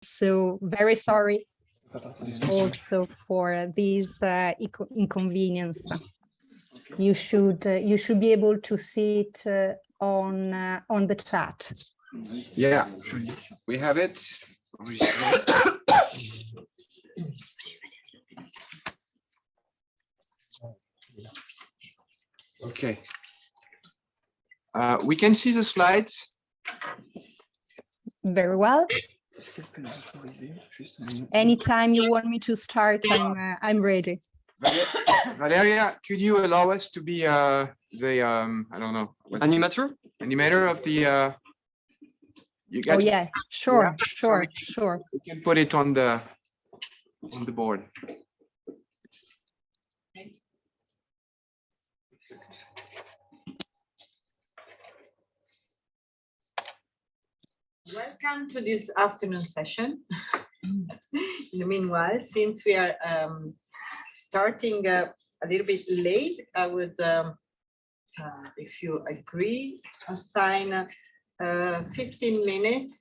So very sorry also for this inconvenience. You should be able to see it on the chat. Yeah, we have it. Okay. We can see the slides. Very well. Anytime you want me to start, I'm ready. Valeria, could you allow us to be the I don't know, animator of the you got Oh yes, sure, yeah? sure. We can put it on the board. Welcome to this afternoon session. In the meanwhile, since we are starting a little bit late, I would, if you agree, assign 15 minutes,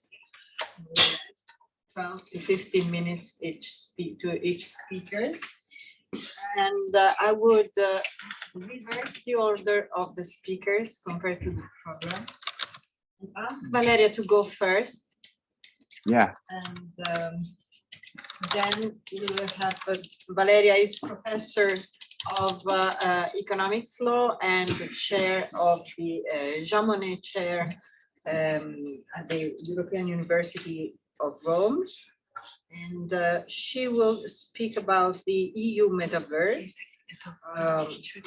12 to 15 minutes to each speaker. And I would reverse the order of the speakers compared to the program. Ask Valeria to go first. Yeah. And then you will have Valeria is professor of economics law and the chair of the Jean Monnet chair at the European University of Rome. And she will speak about the EU Metaverse.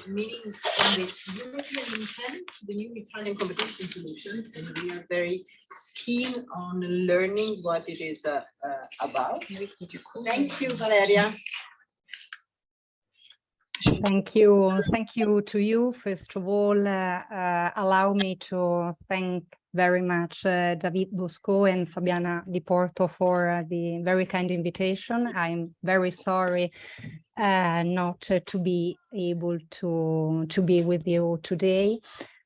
Meaning the European intent, the new Italian competition solutions, and we are very keen on learning what it is about. Thank you, Valeria. Thank you to you. First of all, allow me to thank very much David Bosco and Fabiana di Porto for the very kind invitation. I'm very sorry not to be able to be with you today.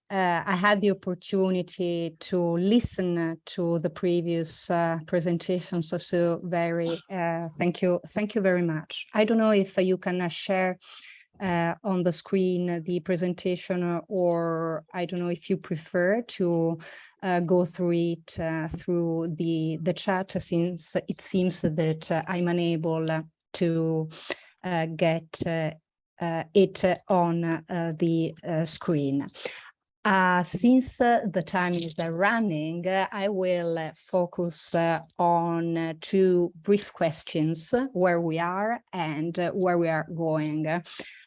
I had the opportunity to listen to the previous presentations, so very thank you very much. I don't know if you can share on the screen the presentation, or I don't know if you prefer to go through it through the chat, since it seems that I'm unable to get it on the screen. Since the time is running, I will focus on two brief questions: where we are and where we are going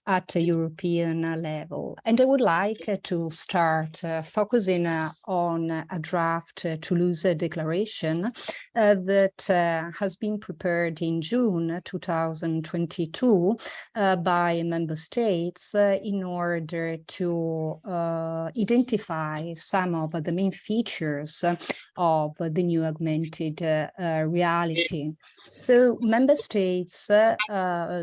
at a European level. And I would like to start focusing on a draft Toulouse declaration that has been prepared in June 2022 by member states in order to identify some of the main features of the new augmented reality. So member states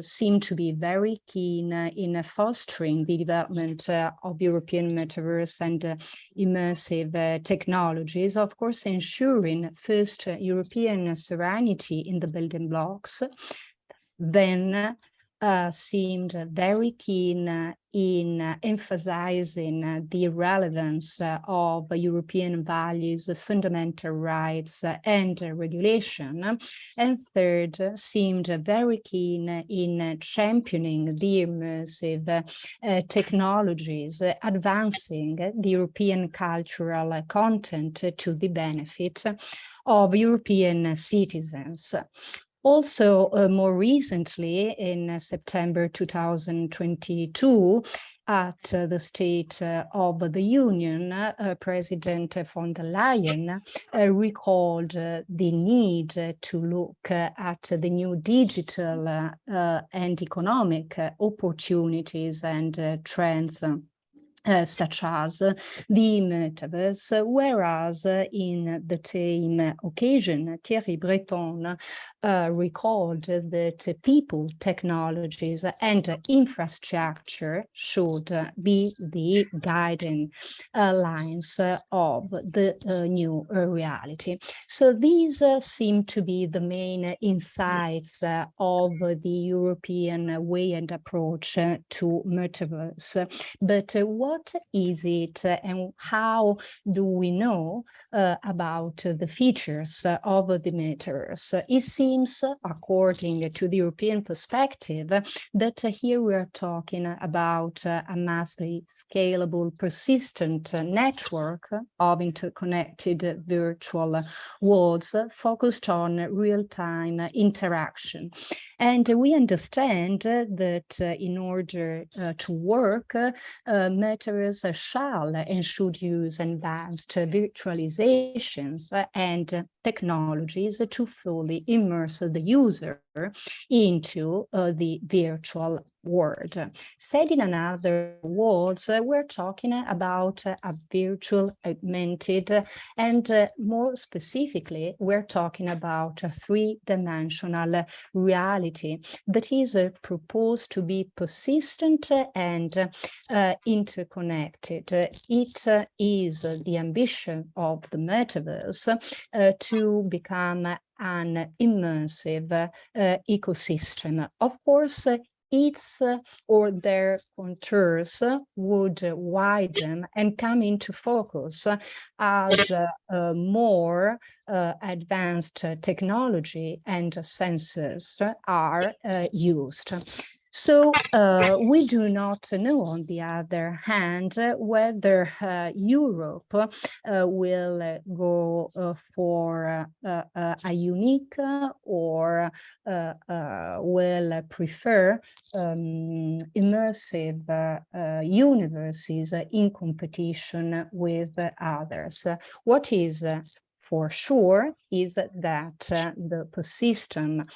seem to be very keen in fostering the development of European metaverse and immersive technologies, of course, ensuring first European sovereignty in the building blocks, then seemed very keen in emphasizing the relevance of European values, fundamental rights, and regulation. And third, seemed very keen in championing the immersive technologies, advancing the European cultural content to the benefit of European citizens. Also, more recently, in September 2022, at the State of the Union, President von der Leyen recalled the need to look at the new digital and economic opportunities and trends. such as the Metaverse, whereas in the same occasion, Thierry Breton recalled that people, technologies, and infrastructure should be the guiding lines of the new reality. So these seem to be the main insights of the European way and approach to Metaverse. But what is it and how do we know about the features of the Metaverse? It seems, according to the European perspective, that here we are talking about a massively scalable, persistent network of interconnected virtual worlds focused on real-time interaction. And we understand that in order to work, Metaverse shall and should use advanced virtualizations and technologies to fully immerse the user into the virtual world. Said in another words, we're talking about a virtual augmented, and more specifically, we're talking a three-dimensional reality that is proposed to be persistent and interconnected. It is the ambition of the Metaverse to become an immersive ecosystem. Of course, its or their contours would widen and come into focus as more advanced technology and sensors are used. So we do not know, on the other hand, whether Europe will go for a unique or will prefer immersive universes in competition with others. What is for sure is that the persistent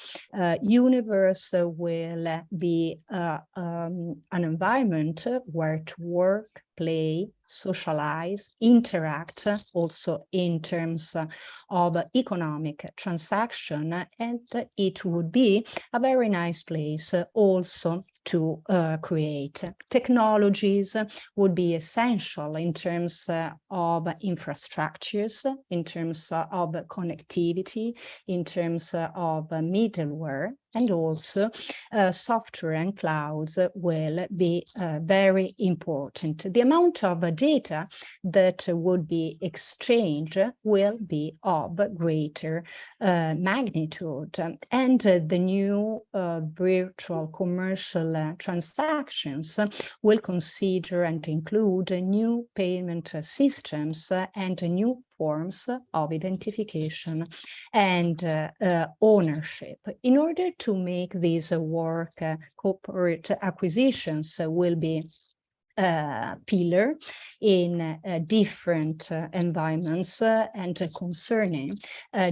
universe will be an environment where to work, play, socialize, interact, also in terms of economic transaction, and it would be a very nice place also to create. Technologies would be essential in terms of infrastructures, in terms of connectivity, in terms of middleware, and also software and clouds will be very important. The amount of data that would be exchanged will be of greater magnitude, and the new virtual commercial transactions will consider and include new payment systems and new forms of identification and ownership. In order to make this work, corporate acquisitions will be pillar in different environments and concerning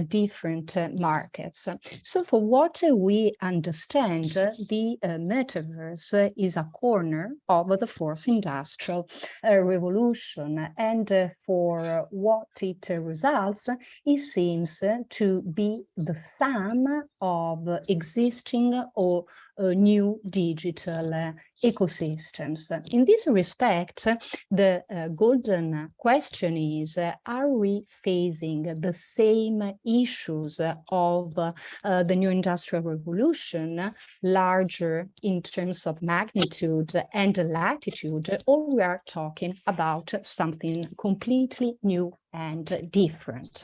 different markets. So for what we understand, the Metaverse is a corner of the fourth industrial revolution, and for what it results, it seems to be the sum of existing or new digital ecosystems. In this respect, the golden question is, are we facing the same issues of the new industrial revolution, larger in terms of magnitude and latitude, or we are talking about something completely new and different?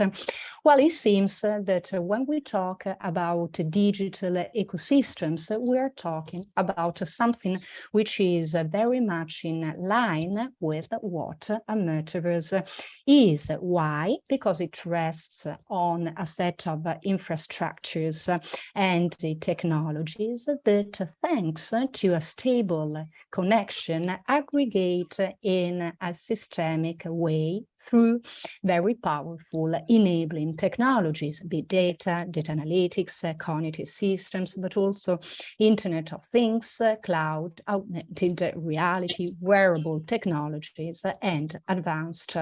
Well, it seems that when we talk about digital ecosystems, we are talking about something which is very much in line with what a Metaverse is. Why? Because it rests on a set of infrastructures and technologies that, thanks to a stable connection, aggregate in a systemic way through very powerful enabling technologies, big data, data analytics, cognitive systems, but also Internet of Things, cloud, augmented reality, wearable technologies, and advanced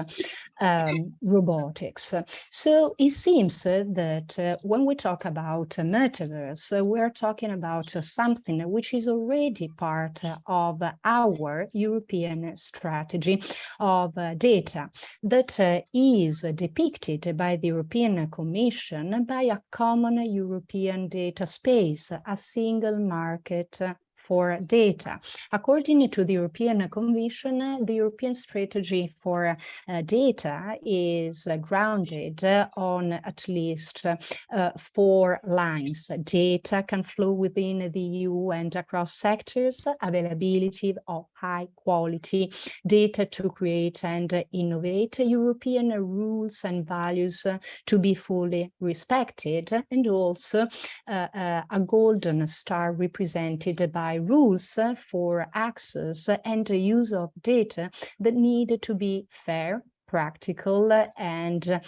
robotics. So it seems that when we talk about metaverse, we're talking about something which is already part of our European strategy of data that is depicted by the European Commission by a common European data space, a single market for data. According to the European Commission, the European strategy for data is grounded on at least 4 lines. Data can flow within the EU and across sectors, availability of high quality data to create and innovate, European rules and values to be fully respected, and also a golden star represented by rules for access and the use of data that need to be fair, practical, and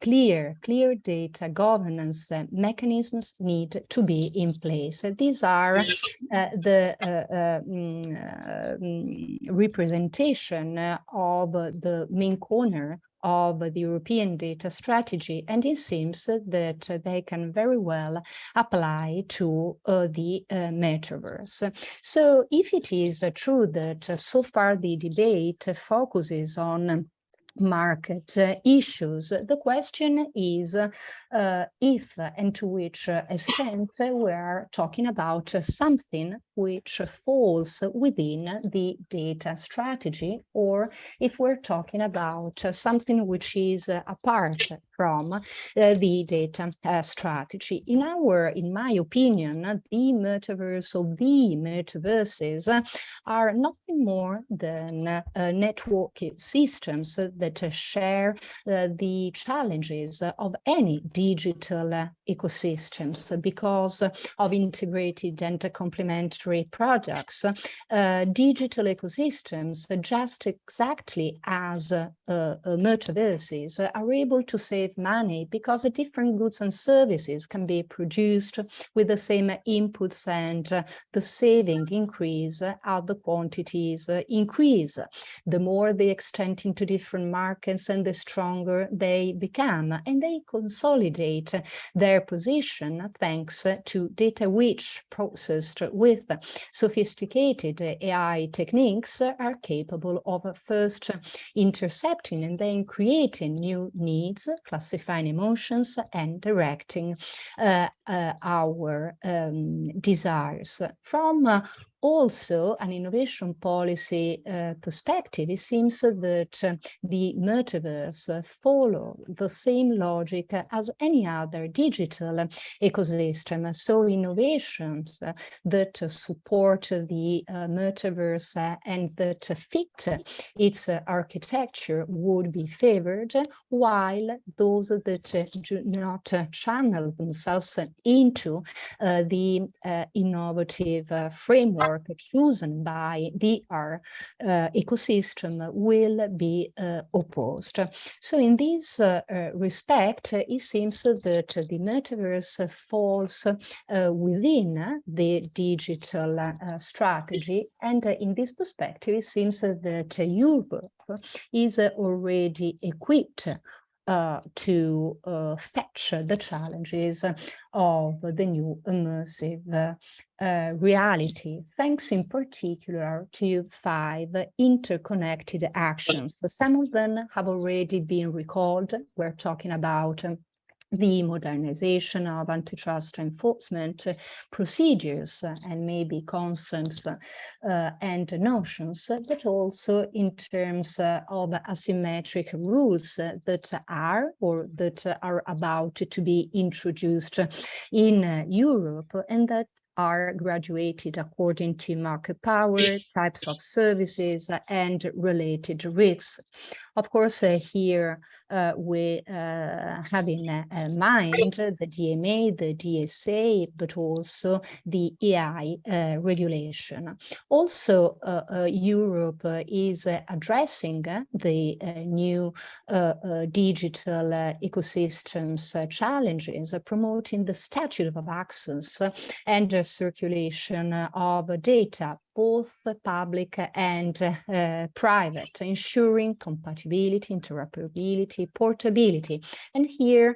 clear data governance mechanisms need to be in place. These are the representation of the main corner of the European data strategy, and it seems that they can very well apply to the metaverse. So if it is true that so far the debate focuses on market issues, the question is if and to which extent we are talking about something which falls within the data strategy, or if we're talking about something which is apart from the data strategy. In my opinion, the metaverse or the metaverses are nothing more than network systems that share the challenges of any digital ecosystems because of integrated and complementary products. Digital ecosystems, just exactly as metaverses, are able to save money because different goods and services can be produced with the same inputs, and the saving increase as the quantities increase. The more they extend into different markets and the stronger they become, and they consolidate their position thanks to data which, processed with sophisticated AI techniques, are capable of first intercepting and then creating new needs, classifying emotions, and directing our desires. From also an innovation policy perspective, it seems that the metaverse follow the same logic as any other digital ecosystem. So innovations that support the metaverse and that fit its architecture would be favored, while those that do not channel themselves into the innovative framework chosen by the ecosystem will be opposed. So in this respect, it seems that the metaverse falls within the digital strategy, and in this perspective, it seems that Europe is already equipped to fetch the challenges of the new immersive reality, thanks in particular to 5 interconnected actions. So some of them have already been recalled. We're talking about the modernization of antitrust enforcement procedures and maybe concepts and notions, but also in terms of asymmetric rules that are about to be introduced in Europe, and that are graduated according to market power, types of services, and related risks. Of course, here we have in mind the DMA, the DSA, but also the AI regulation. Also, Europe is addressing the new digital ecosystems challenges, promoting the statute of access and the circulation of data, both public and private, ensuring compatibility, interoperability, portability. And here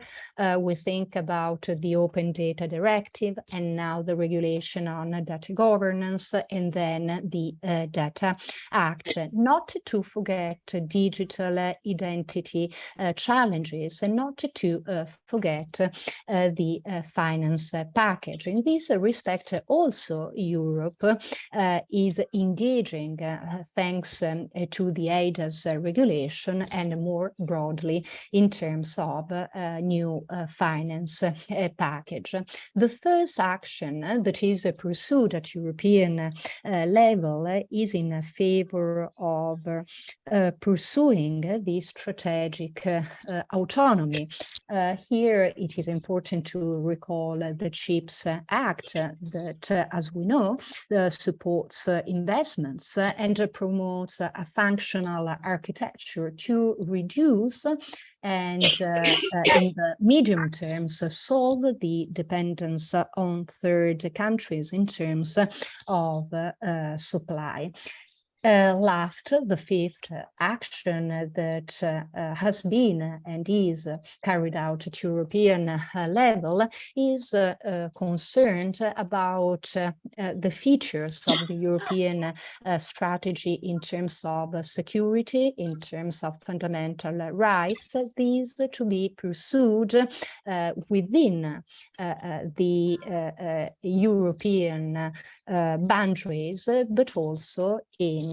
we think about the Open Data Directive and now the regulation on data governance and then the Data Act. Not to forget digital identity challenges and not to forget the finance package. In this respect, also Europe is engaging thanks to the ADAS regulation and more broadly in terms of new finance package. The first action that is pursued at European level is in favor of pursuing the strategic autonomy. Here it is important to recall the CHIPS Act that, as we know, supports investments and promotes a functional architecture to reduce and in the medium terms solve the dependence on third countries in terms of supply. Last, the fifth action that has been and is carried out at European level is concerned about the features of the European strategy in terms of security, in terms of fundamental rights. These to be pursued within the European boundaries, but also in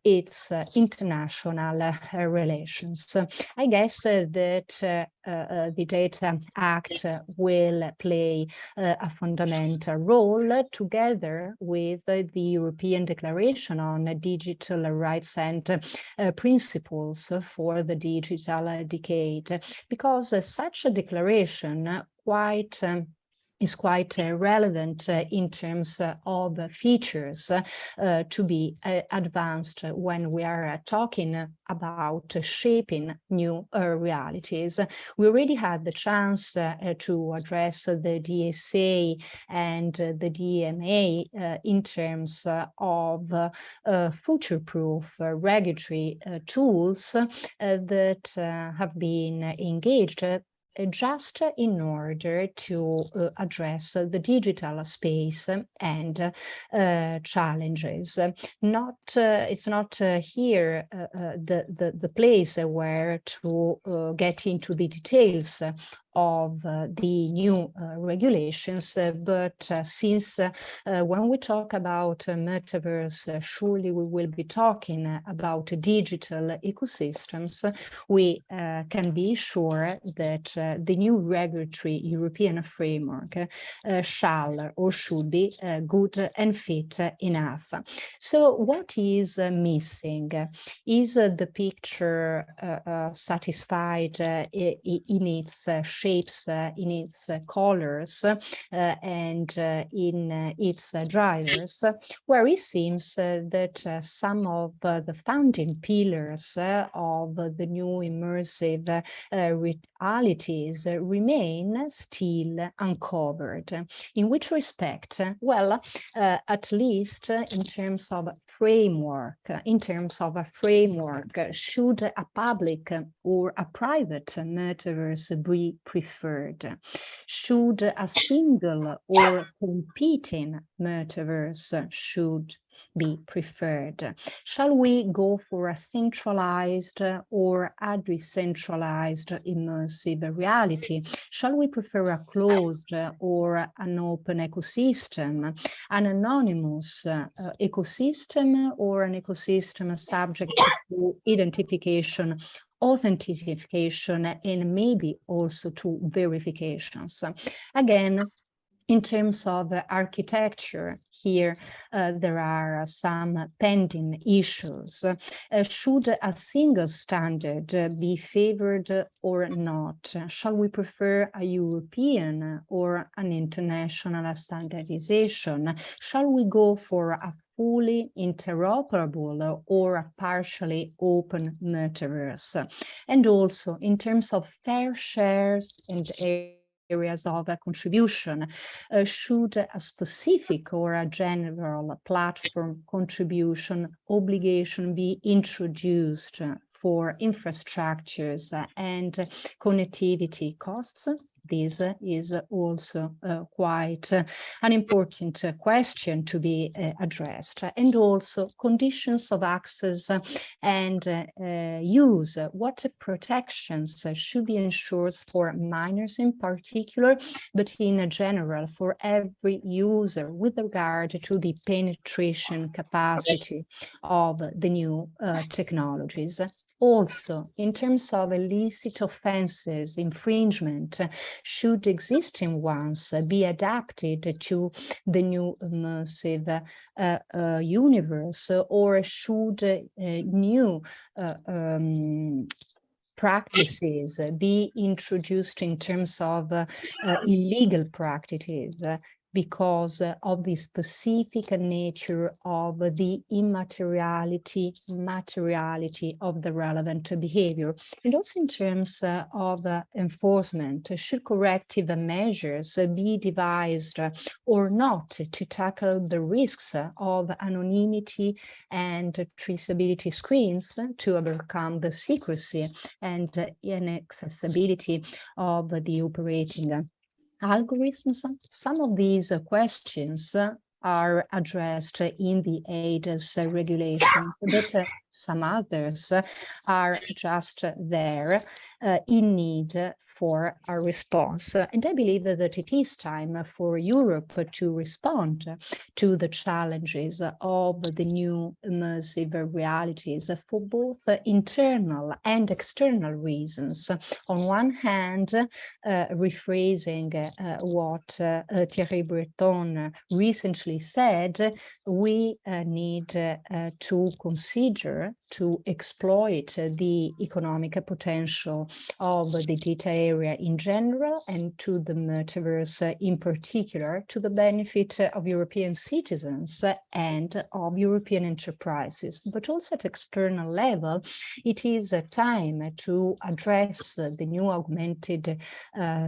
its international relations. I guess that the Data Act will play a fundamental role together with the European Declaration on Digital Rights and Principles for the Digital Decade, because such a declaration is quite relevant in terms of features to be advanced when we are talking about shaping new realities. We already had the chance to address the DSA and the DMA in terms of future-proof regulatory tools that have been engaged just in order to address the digital space and challenges. It's not here the place where to get into the details of the new regulations, but since when we talk about Metaverse, surely we will be talking about digital ecosystems, we can be sure that the new regulatory European framework shall or should be good and fit enough. So what is missing? Is the picture satisfied in its shapes, in its colors, and in its drivers, where it seems that some of the founding pillars of the new immersive realities remain still uncovered. In which respect? Well, at least in terms of framework, should a public or a private metaverse be preferred? Should a single or competing metaverse should be preferred? Shall we go for a centralized or a decentralized immersive reality? Shall we prefer a closed or an open ecosystem, an anonymous ecosystem, or an ecosystem subject to identification, authentication, and maybe also to verifications? Again, In terms of architecture, here there are some pending issues. Should a single standard be favored or not? Shall we prefer a European or an international standardization? Shall we go for a fully interoperable or a partially open metaverse? And also in terms of fair shares and areas of contribution, should a specific or a general platform contribution obligation be introduced for infrastructures and connectivity costs? This is also quite an important question to be addressed. And also conditions of access and use. What protections should be ensured for minors in particular, but in general for every user with regard to the penetration capacity of the new technologies? Also, in terms of illicit offenses, infringement, should existing ones be adapted to the new immersive universe, or should new practices be introduced in terms of illegal practices because of the specific nature of the materiality of the relevant behavior? And also in terms of enforcement, should corrective measures be devised or not to tackle the risks of anonymity and traceability screens to overcome the secrecy and inaccessibility of the operating algorithms? Some of these questions are addressed in the ADAS regulations, but some others are just there in need for a response. And I believe that it is time for Europe to respond to the challenges of the new immersive realities for both internal and external reasons. On one hand, rephrasing what Thierry Breton recently said, we need to consider to exploit the economic potential of the data area in general and to the metaverse in particular, to the benefit of European citizens and of European enterprises. But also at external level, it is a time to address the new augmented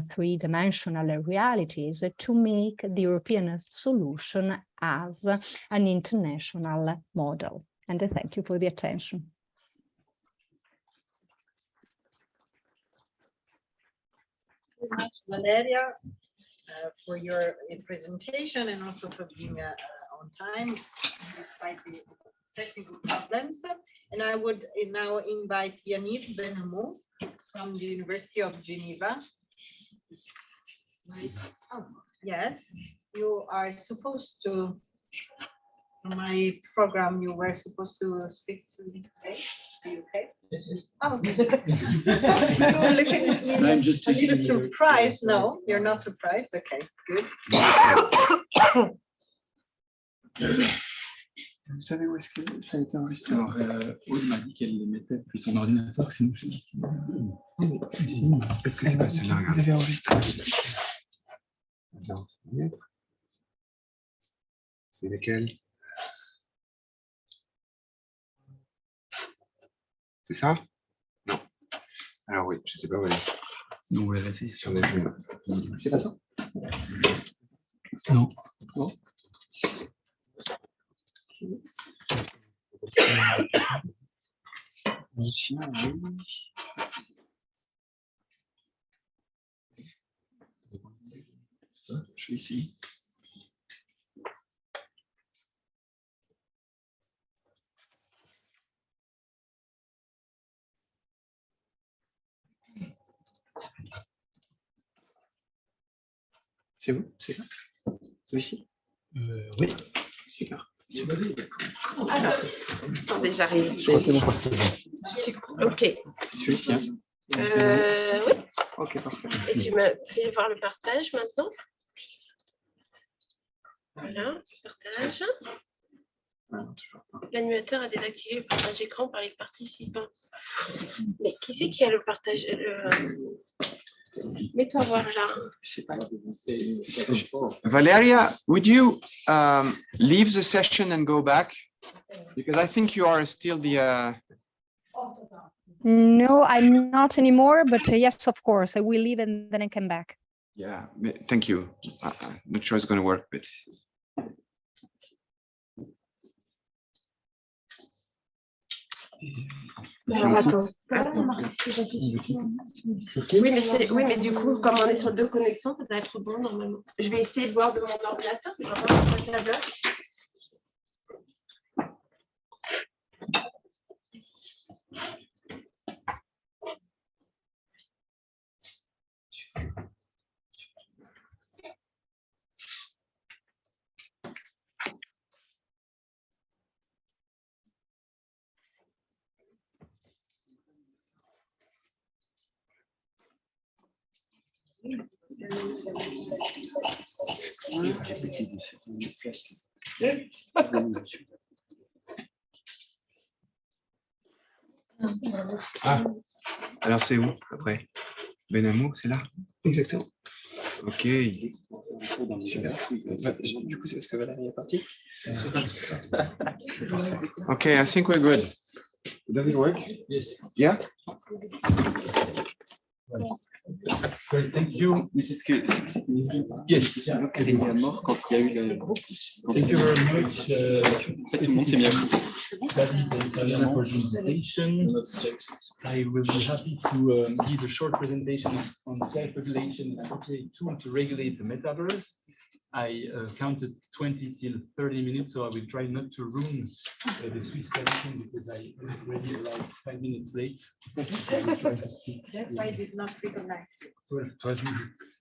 three-dimensional realities to make the European solution as an international model. And I thank you for the attention. Thank you very much, Valeria, for your presentation and also for being on time despite the technical problems. And I would now invite Yaniv Benhamou from the University of Geneva. Oh, yes, you are supposed to. My program, you were supposed to speak to me today. Are you okay? Yes, yes. Oh, okay. You were looking at me I'm just a little taking surprised. No, you're not surprised. Okay, good. Vous savez où est-ce que ça a été enregistré? Alors, Aude m'a dit qu'elle les mettait depuis son ordinateur, sinon je sais pas. Est-ce que c'est pas celle-là? Vous avez enregistré? Non, c'est lesquelles? C'est ça? Non. Alors oui, je sais pas où elle est. Sinon, vous la laissez Sur des films. C'est pas ça? Non. Non. Le chien, oui. Je vais essayer. C'est vous? C'est ça? Celui-ci? Oui. Super. Alors, attendez, j'arrive. Je crois que c'est bon parti. Ok. Celui-ci, hein? Oui. Ok, parfait. Et tu me fais voir le partage maintenant? Voilà, partage. L'animateur a désactivé le partage écran par les participants. Mais qui c'est qui a le partage Mets-toi voir là. Valeria, would you leave the session and go back? Because I think you are still the. No, I'm not anymore, but yes, of course, I will leave and then I come back. Yeah, thank you. I'm not sure it's going to work, but. Oui, mais du coup, comme on est sur 2 connexions, ça doit être bon normalement. Je vais essayer de voir de mon ordinateur, je vais voir si ça bloque. Ah, alors c'est où après? Benhamou, c'est là? Exactement. Ok. Super. Du coup, c'est parce que Valeria est partie? Okay, I think we're good. Does it work? Yes. Yeah? Great, thank you. C'est que Yes. Académie à mort quand il y a eu le. Thank you very much. En fait, tout le monde s'est mis à foutre. David and Fabiana for the presentation. I will be happy to give a short presentation on self-regulation and appropriate tool to regulate the metaverse. I counted 20 till 30 minutes, so I will try not to ruin the Swiss tradition because I already arrived 5 minutes late. That's why I did not recognize you. 12 minutes,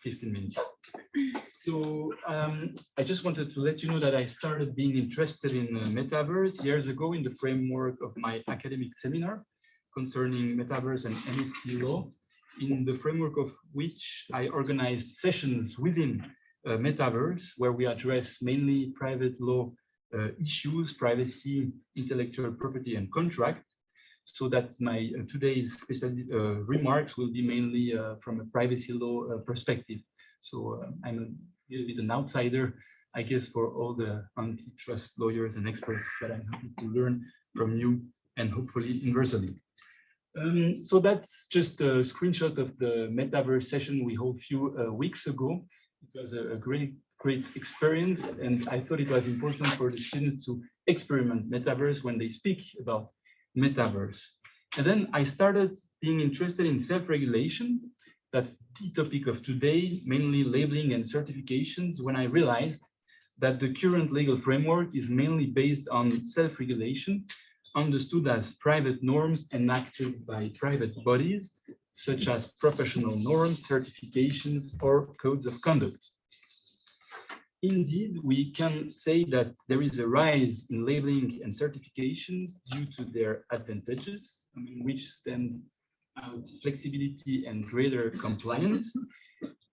15 minutes. So I just wanted to let you know that I started being interested in Metaverse years ago in the framework of my academic seminar concerning Metaverse and NFT law, in the framework of which I organized sessions within Metaverse, where we address mainly private law issues, privacy, intellectual property, and contract, so that my today's special remarks will be mainly from a privacy law perspective. So I'm a little bit an outsider, I guess, for all the antitrust lawyers and experts, but I'm happy to learn from you and hopefully inversely. So that's just a screenshot of the Metaverse session we held a few weeks ago. It was a great experience, and I thought it was important for the students to experiment Metaverse when they speak about Metaverse. And then I started being interested in self-regulation. That's the topic of today, mainly labeling and certifications, when I realized that the current legal framework is mainly based on self-regulation, understood as private norms enacted by private bodies, such as professional norms, certifications, or codes of conduct. Indeed, we can say that there is a rise in labeling and certifications due to their advantages, which stand out flexibility and greater compliance.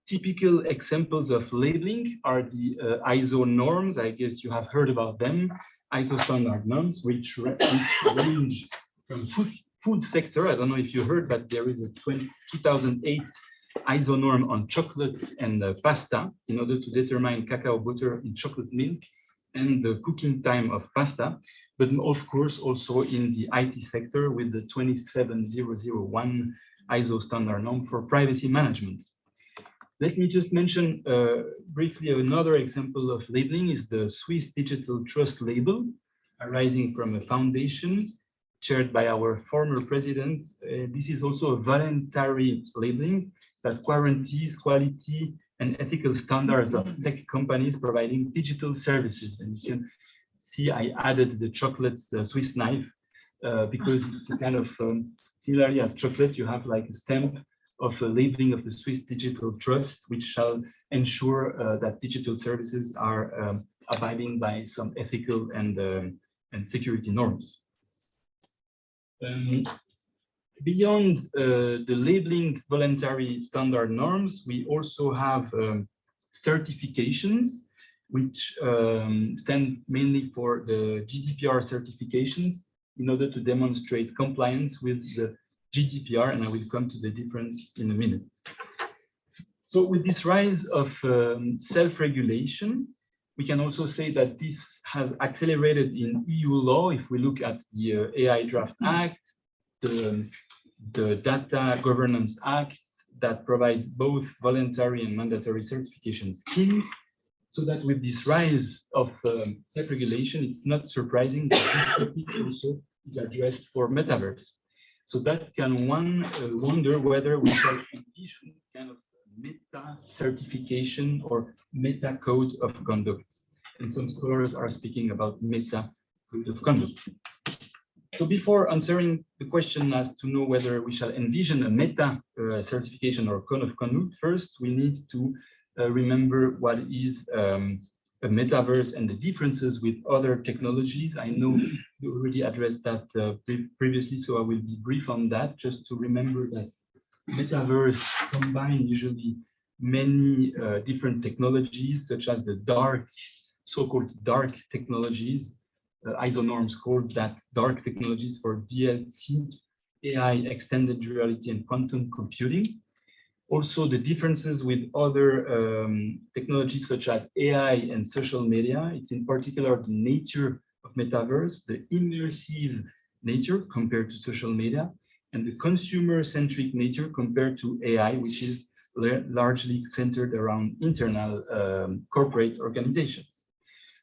Typical examples of labeling are the ISO norms. I guess you have heard about them. ISO standard norms, which range from food sector. I don't know if you heard, but there is a 2008 ISO norm on chocolate and pasta in order to determine cacao butter in chocolate milk and the cooking time of pasta, but of course also in the IT sector with the 27001 ISO standard norm for privacy management. Let me just mention briefly another example of labeling is the Swiss Digital Trust label, arising from a foundation chaired by our former president. This is also a voluntary labeling that guarantees quality and ethical standards of tech companies providing digital services. And you can see I added the chocolate, the Swiss knife, because it's a kind of similarly as chocolate, you have like a stamp of a labeling of the Swiss Digital Trust, which shall ensure that digital services are abiding by some ethical and security norms. Beyond the labeling voluntary standard norms, we also have certifications. which stand mainly for the GDPR certifications in order to demonstrate compliance with the GDPR, and I will come to the difference in a minute. So with this rise of self-regulation, we can also say that this has accelerated in EU law. If we look at the AI Draft Act, the Data Governance Act that provides both voluntary and mandatory certification schemes, so that with this rise of self-regulation, it's not surprising that this topic also is addressed for Metaverse. So that can one wonder whether we shall envision kind of meta certification or meta code of conduct. And some scholars are speaking about meta code of conduct. So before answering the question as to know whether we shall envision a meta certification or code of conduct, first we need to remember what is a metaverse and the differences with other technologies. I know you already addressed that previously, so I will be brief on that, just to remember that metaverse combine usually many different technologies, such as the dark, so-called dark technologies. ISO norms called that dark technologies for DLT, AI, extended reality, and quantum computing. Also, the differences with other technologies such as AI and social media. It's in particular the nature of metaverse, the immersive nature compared to social media, and the consumer-centric nature compared to AI, which is largely centered around internal corporate organizations.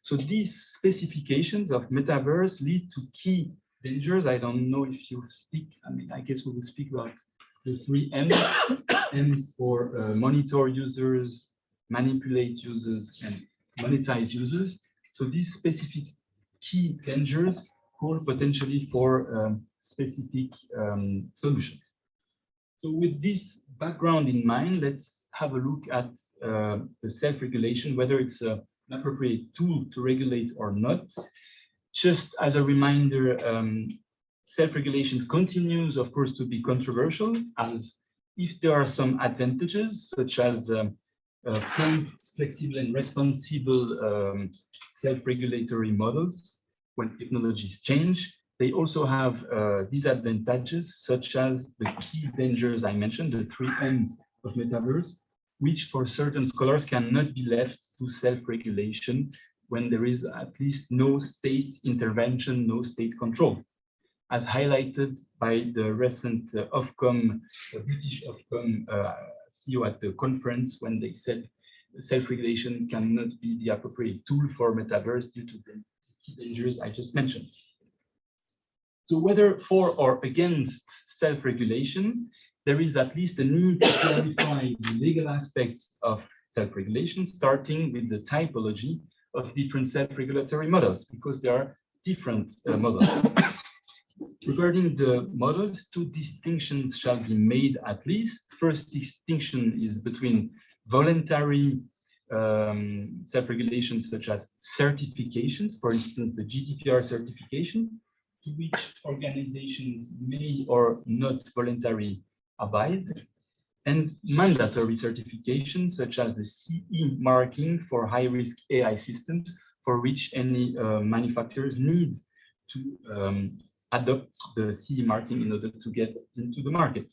So these specifications of metaverse lead to key dangers. I don't know if you speak, I mean, I guess we will speak about the 3 M's. M's for monitor users, manipulate users, and monetize users. So these specific key dangers call potentially for specific solutions. So with this background in mind, let's have a look at the self-regulation, whether it's an appropriate tool to regulate or not. Just as a reminder, self-regulation continues, of course, to be controversial, as if there are some advantages, such as flexible and responsible self-regulatory models when technologies change, they also have disadvantages, such as the key dangers I mentioned, the 3 M's of metaverse, which for certain scholars cannot be left to self-regulation when there is at least no state intervention, no state control, as highlighted by the recent Ofcom, British Ofcom CEO at the conference, when they said self-regulation cannot be the appropriate tool for metaverse due to the key dangers I just mentioned. So whether for or against self-regulation, there is at least a need to clarify the legal aspects of self-regulation, starting with the typology of different self-regulatory models, because there are different models. Regarding the models, 2 distinctions shall be made at least. First distinction is between voluntary self-regulation, such as certifications, for instance, the GDPR certification, to which organizations may or not voluntarily abide, and mandatory certifications, such as the CE marking for high-risk AI systems, for which any manufacturers need to adopt the CE marking in order to get into the market.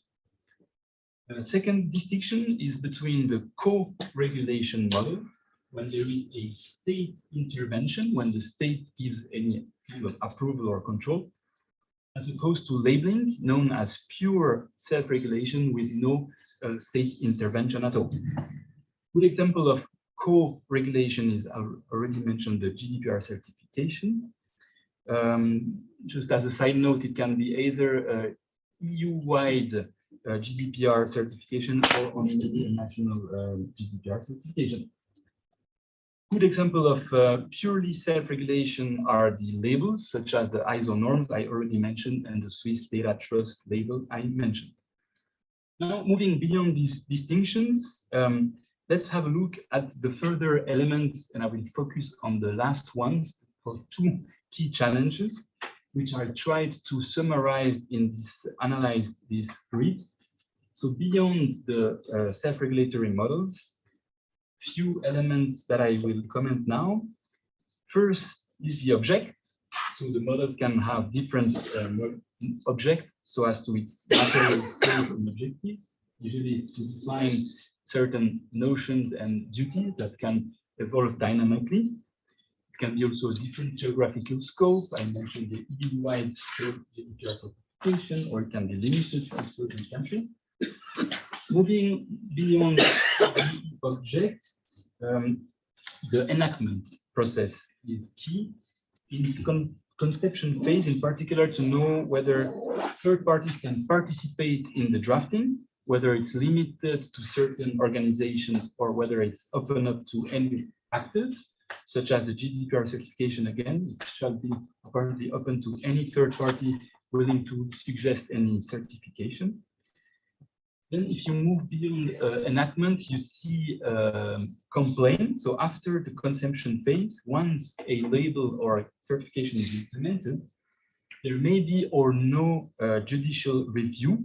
Second distinction is between the co-regulation model, when there is a state intervention, when the state gives any kind of approval or control, as opposed to labeling, known as pure self-regulation with no state intervention at all. Good example of co-regulation is, I already mentioned, the GDPR certification. Just as a side note, it can be either EU-wide GDPR certification or only a national GDPR certification. Good example of purely self-regulation are the labels, such as the ISO norms I already mentioned and the Swiss Data Trust label I mentioned. Now, moving beyond these distinctions, let's have a look at the further elements, and I will focus on the last ones for 2 key challenges, which I tried to summarize in this, analyze this grid. So beyond the self-regulatory models, few elements that I will comment now. First is the object. So the models can have different objects so as to its material scope and objectives. Usually it's to define certain notions and duties that can evolve dynamically. It can be also a different geographical scope. I mentioned the EU-wide GDPR certification, or it can be limited to a certain country. Moving beyond the object, the enactment process is key in its conception phase, in particular to know whether third parties can participate in the drafting, whether it's limited to certain organizations or whether it's open up to any actors, such as the GDPR certification. Again, it shall be apparently open to any third party willing to suggest any certification. Then if you move beyond enactment, you see complaint. So after the consumption phase, once a label or a certification is implemented, there may be or no judicial review.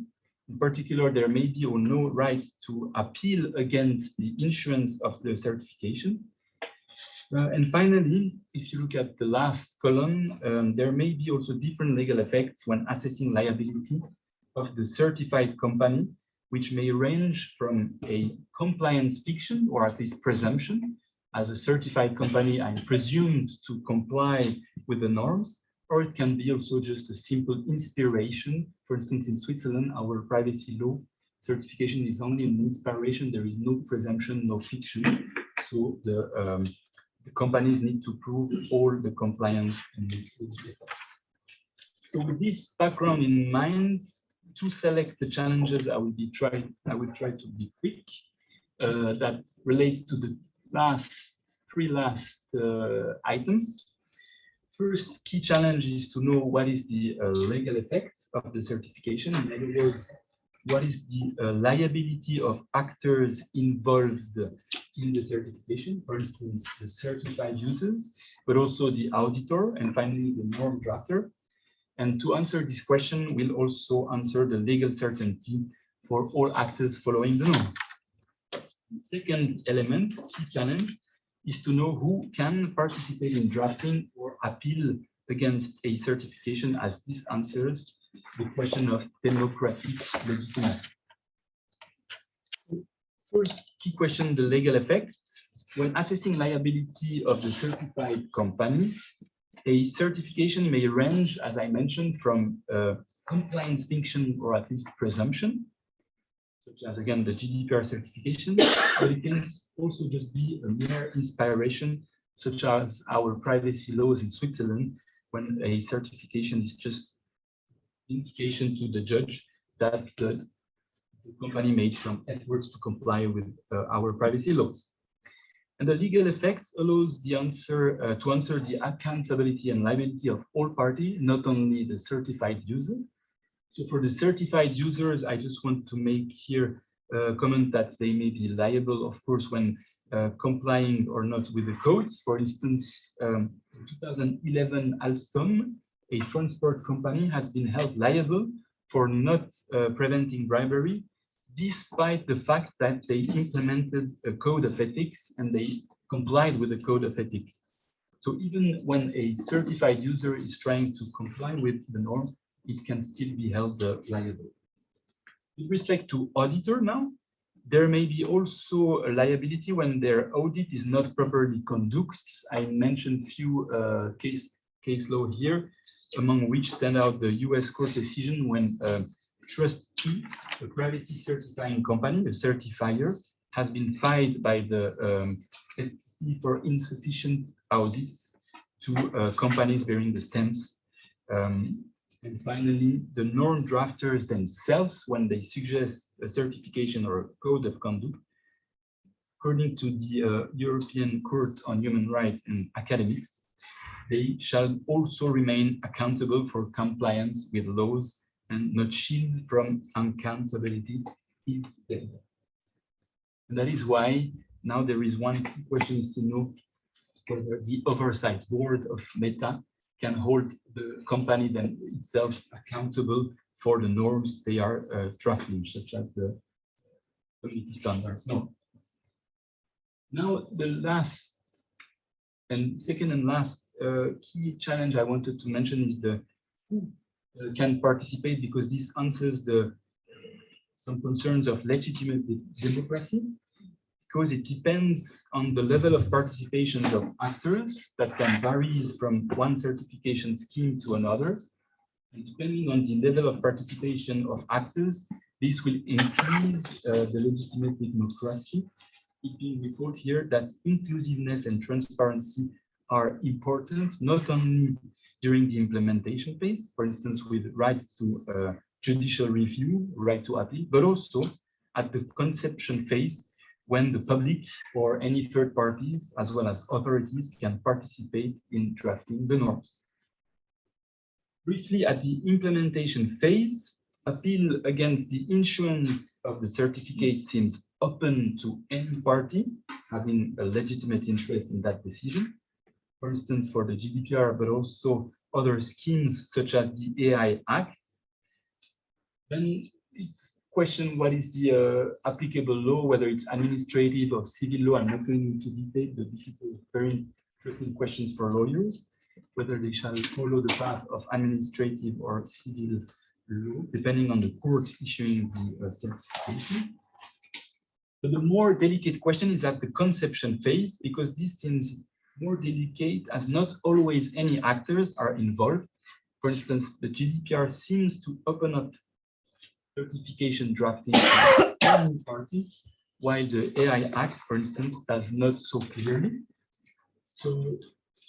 In particular, there may be or no right to appeal against the issuance of the certification. And finally, if you look at the last column, there may be also different legal effects when assessing liability of the certified company, which may range from a compliance fiction or at least presumption. As a certified company, I'm presumed to comply with the norms, or it can be also just a simple inspiration. For instance, in Switzerland, our privacy law certification is only an inspiration. There is no presumption, no fiction. So the companies need to prove all the compliance. So with this background in mind, to select the challenges, I will try to be quick. That relates to the three last items. First key challenge is to know what is the legal effect of the certification. In other words, what is the liability of actors involved in the certification, for instance, the certified users, but also the auditor, and finally the norm drafter. And to answer this question, we'll also answer the legal certainty for all actors following the norm. The second element, key challenge, is to know who can participate in drafting or appeal against a certification, as this answers the question of democratic legitimacy. First key question, the legal effects. When assessing liability of the certified company, a certification may range, as I mentioned, from compliance fiction or at least presumption, such as, again, the GDPR certification, but it can also just be a mere inspiration, such as our privacy laws in Switzerland, when a certification is just indication to the judge that the company made some efforts to comply with our privacy laws. And the legal effects allows the answer to answer the accountability and liability of all parties, not only the certified user. So for the certified users, I just want to make here a comment that they may be liable, of course, when complying or not with the codes. For instance, in 2011, Alstom, a transport company, has been held liable for not preventing bribery, despite the fact that they implemented a code of ethics and they complied with the code of ethics. So even when a certified user is trying to comply with the norm, it can still be held liable. With respect to auditor now, there may be also a liability when their audit is not properly conducted. I mentioned few case law here, among which stand out the US court decision when trustee, a privacy certifying company, a certifier, has been fined by the FTC for insufficient audits to companies bearing the stamps. And finally, the norm drafters themselves, when they suggest a certification or a code of conduct, according to the European Court on Human Rights and Academics, they shall also remain accountable for compliance with laws and not shielded from accountability instead. And that is why now there is one key question is to know whether the oversight board of Meta can hold the company then itself accountable for the norms they are drafting, such as the community standards. No. Now, the last and second and last key challenge I wanted to mention is the who can participate, because this answers some concerns of legitimate democracy, because it depends on the level of participation of actors that can vary from one certification scheme to another. And depending on the level of participation of actors, this will increase the legitimate democracy. It being reported here that inclusiveness and transparency are important, not only during the implementation phase, for instance, with rights to judicial review, right to appeal, but also at the conception phase, when the public or any third parties, as well as authorities, can participate in drafting the norms. Briefly, at the implementation phase, appeal against the issuance of the certificate seems open to any party having a legitimate interest in that decision. For instance, for the GDPR, but also other schemes such as the AI Act. Then it's question what is the applicable law, whether it's administrative or civil law. I'm not going into detail, but this is a very interesting questions for lawyers, whether they shall follow the path of administrative or civil law, depending on the court issuing the certification. But the more delicate question is at the conception phase, because this seems more delicate as not always any actors are involved. For instance, the GDPR seems to open up certification drafting to any party, while the AI Act, for instance, does not so clearly. So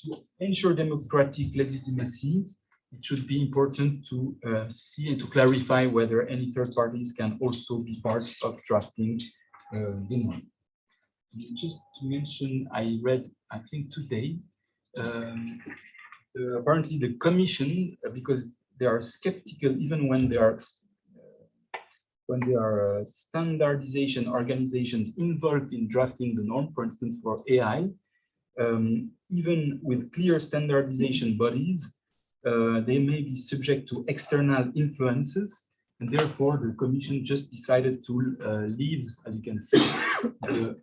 to ensure democratic legitimacy, it should be important to see and to clarify whether any third parties can also be part of drafting the norm. Just to mention, I read, I think today, apparently the Commission, because they are skeptical even when there are standardization organizations involved in drafting the norm, for instance, for AI, even with clear standardization bodies, they may be subject to external influences, and therefore the Commission just decided to leave, as you can see, the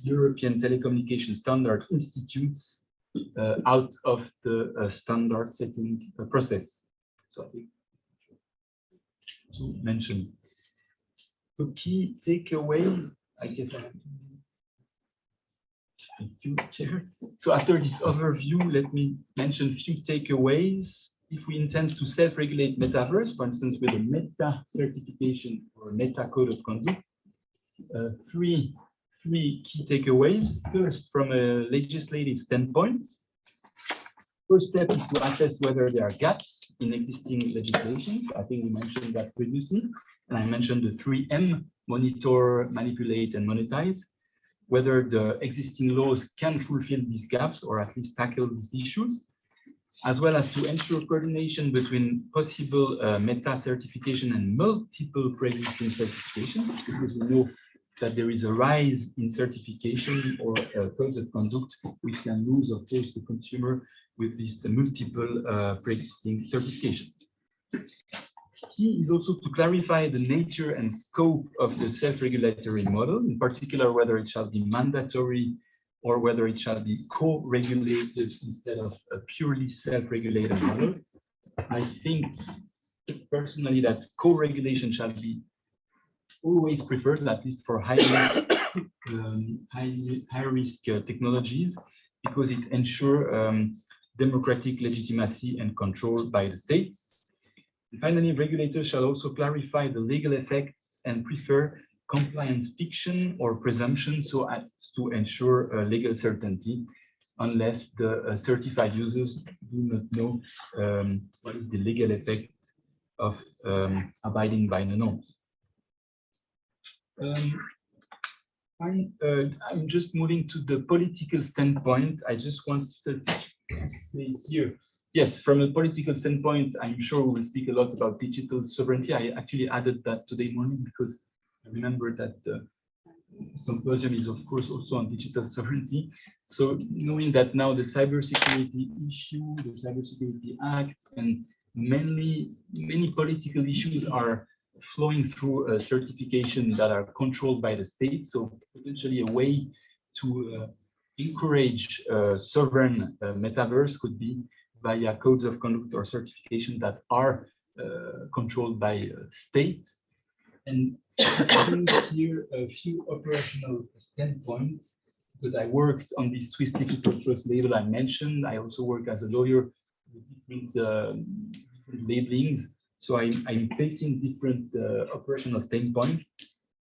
European Telecommunication Standard Institutes out of the standard setting process. So I think to mention. The key takeaway, I guess I have to. Thank you, Chair. So after this overview, let me mention a few takeaways. If we intend to self-regulate Metaverse, for instance, with a Meta certification or a Meta code of conduct, three key takeaways. First, from a legislative standpoint, first step is to assess whether there are gaps in existing legislations. I think we mentioned that previously, and I mentioned the 3M: monitor, manipulate, and monetize. Whether the existing laws can fulfill these gaps or at least tackle these issues, as well as to ensure coordination between possible Meta certification and multiple pre-existing certifications, because we know that there is a rise in certification or codes of conduct which can lose, of course, the consumer with these multiple pre-existing certifications. Key is also to clarify the nature and scope of the self-regulatory model, in particular whether it shall be mandatory or whether it shall be co-regulated instead of a purely self-regulated model. I think personally that co-regulation shall be always preferred, at least for high-risk technologies, because it ensures democratic legitimacy and control by the states. And finally, regulators shall also clarify the legal effects and prefer compliance fiction or presumption so as to ensure legal certainty, unless the certified users do not know what is the legal effect of abiding by the norms. I'm just moving to the political standpoint. I just wanted to say here, yes, from a political standpoint, I'm sure we'll speak a lot about digital sovereignty. I actually added that today morning because I remember that the Symposium is, of course, also on digital sovereignty. So knowing that now the cybersecurity issue, the Cybersecurity Act, and many political issues are flowing through certification that are controlled by the state. So potentially a way to encourage sovereign metaverse could be via codes of conduct or certification that are controlled by state. And here a few operational standpoints, because I worked on this Swiss Digital Trust label I mentioned. I also work as a lawyer with different labelings. So I'm facing different operational standpoints.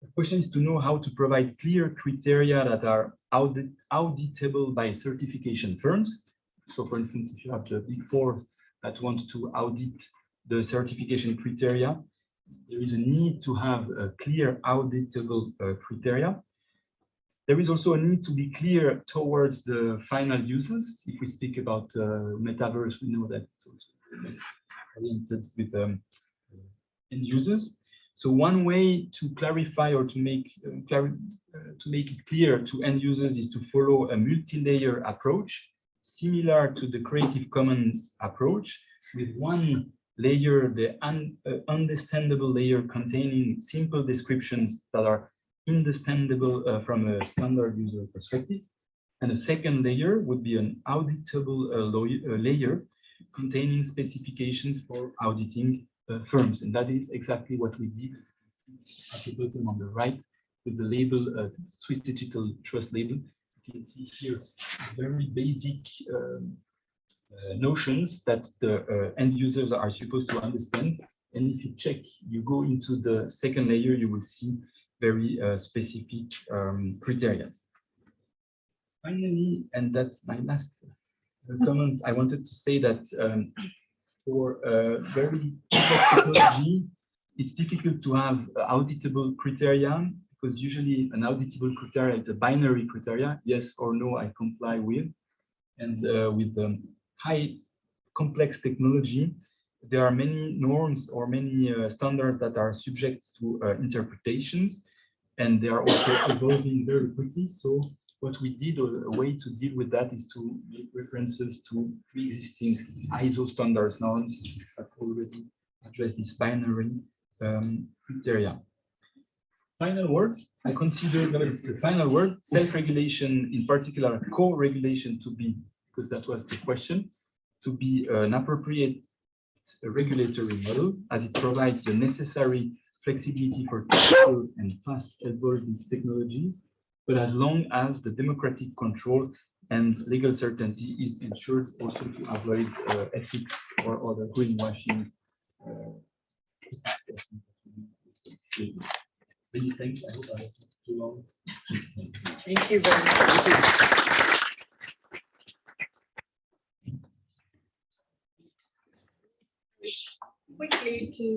The question is to know how to provide clear criteria that are auditable by certification firms. So for instance, if you have the Big Four that want to audit the certification criteria, there is a need to have a clear auditable criteria. There is also a need to be clear towards the final users. If we speak about metaverse, we know that it's also oriented with end users. So one way to clarify or to make it clear to end users is to follow a multi-layer approach, similar to the Creative Commons approach, with one layer, the understandable layer containing simple descriptions that are understandable from a standard user perspective. And a second layer would be an auditable layer containing specifications for auditing firms. And that is exactly what we did at the bottom on the right with the label, Swiss Digital Trust label. You can see here very basic notions that the end users are supposed to understand. And if you check, you go into the second layer, you will see very specific criteria. Finally, and that's my last comment, I wanted to say that for very complex technology, it's difficult to have auditable criteria, because usually an auditable criteria is a binary criteria, yes or no, I comply with. And with high complex technology, there are many norms or many standards that are subject to interpretations, and they are also evolving very quickly. So what we did, or a way to deal with that, is to make references to pre-existing ISO standards norms that already address this binary criteria. Final word, I consider that it's the final word, self-regulation, in particular co-regulation, to be, because that was the question, to be an appropriate regulatory model, as it provides the necessary flexibility for technical and fast evolving technologies, but as long as the democratic control and legal certainty is ensured, also to avoid ethics or other greenwashing. Many thanks. I hope I was too long. Thank you very much. Quickly to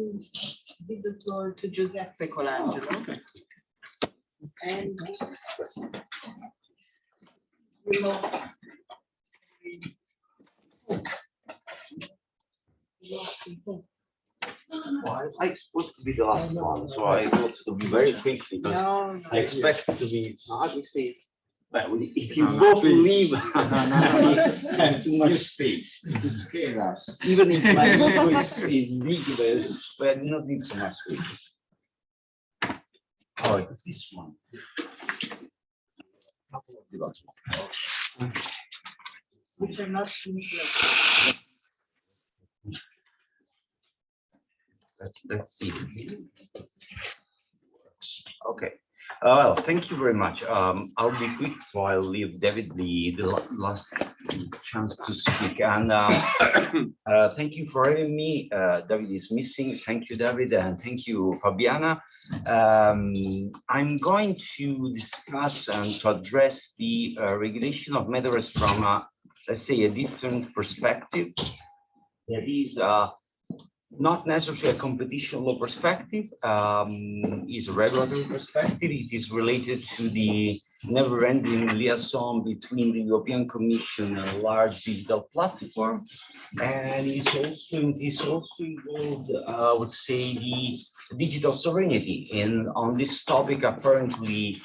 give the floor to Giuseppe Colangelo. And we lost people. Well, I supposed to be the last one, so I want to be very quickly. But No, I expect to be. But if you both leave, I have too much space to scare us. Even if my voice is big, but I do not need so much space. Oh, it's this one. which are not useless. Let's see. Okay. Well, thank you very much. I'll be quick, so I'll leave David the last chance to speak. And thank you for having me. David is missing. Thank you, David, and thank you, Fabiana. I'm going to discuss and to address the regulation of metaverse from, let's say, a different perspective. That is not necessarily a competition law perspective, is a regulatory perspective. It is related to the never-ending liaison between the European Commission and a large digital platform, and it is also involved, I would say, the digital sovereignty. And on this topic, apparently,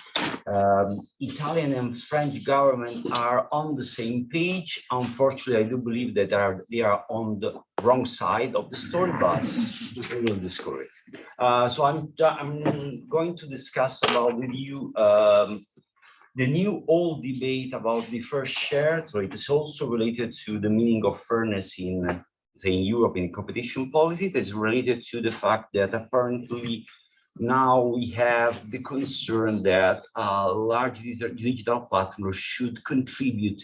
Italian and French government are on the same page. Unfortunately, I do believe that they are on the wrong side of the story, but we will discover it. So I'm going to discuss about with you the new old debate about the first share, so it is also related to the meaning of fairness in, say, in Europe in competition policy. It is related to the fact that apparently now we have the concern that large digital platforms should contribute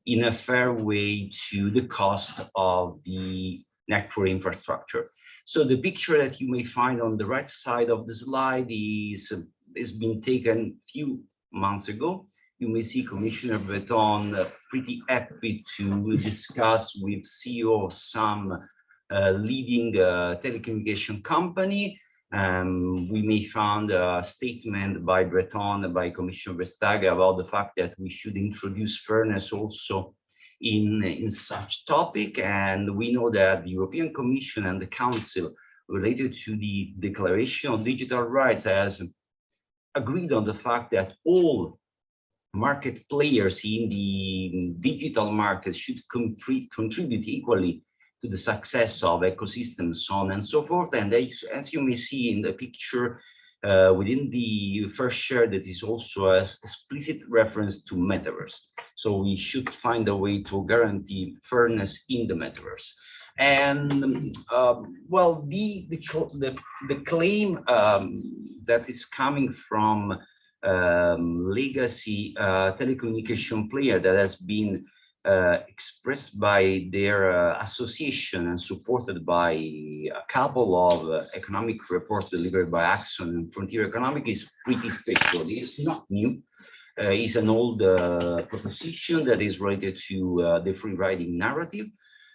in a fair way to the cost of the network infrastructure. So the picture that you may find on the right side of the slide is been taken a few months ago. You may see Commissioner Breton pretty happy to discuss with CEO of some leading telecommunication company. We may find a statement by Breton and by Commissioner Vestager about the fact that we should introduce fairness also in such topic. And we know that the European Commission and the Council related to the Declaration of Digital Rights has agreed on the fact that all market players in the digital market should contribute equally to the success of ecosystems, so on and so forth. And as you may see in the picture, within the first share, that is also an explicit reference to Metaverse. So we should find a way to guarantee fairness in the Metaverse. And well, the claim that is coming from legacy telecommunication player that has been expressed by their association and supported by a couple of economic reports delivered by Axon and Frontier Economic is pretty straightforward. It's not new. It's an old proposition that is related to the free riding narrative.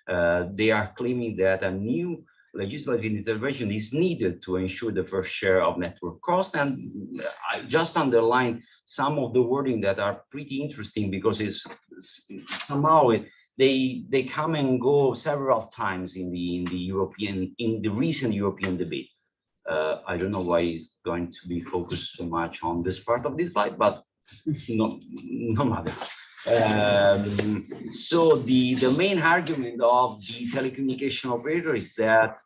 They are claiming that a new legislative intervention is needed to ensure the fair share of network costs. And I just underline some of the wording that are pretty interesting because it's somehow they come and go several times in the recent European debate. I don't know why it's going to be focused so much on this part of this slide, but no matter. So the main argument of the telecommunication operator is that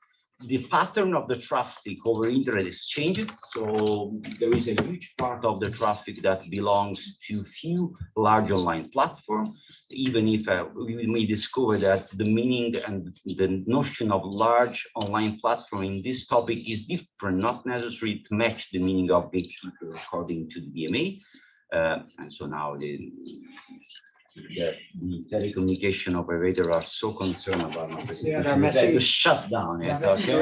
the pattern of the traffic over internet is changing. So there is a huge part of the traffic that belongs to few large online platforms, even if we may discover that the meaning and the notion of large online platform in this topic is different, not necessarily to match the meaning of gatekeeper according to the DMA. And so now the telecommunication operator are so concerned about my presentation that to shut down it. Okay.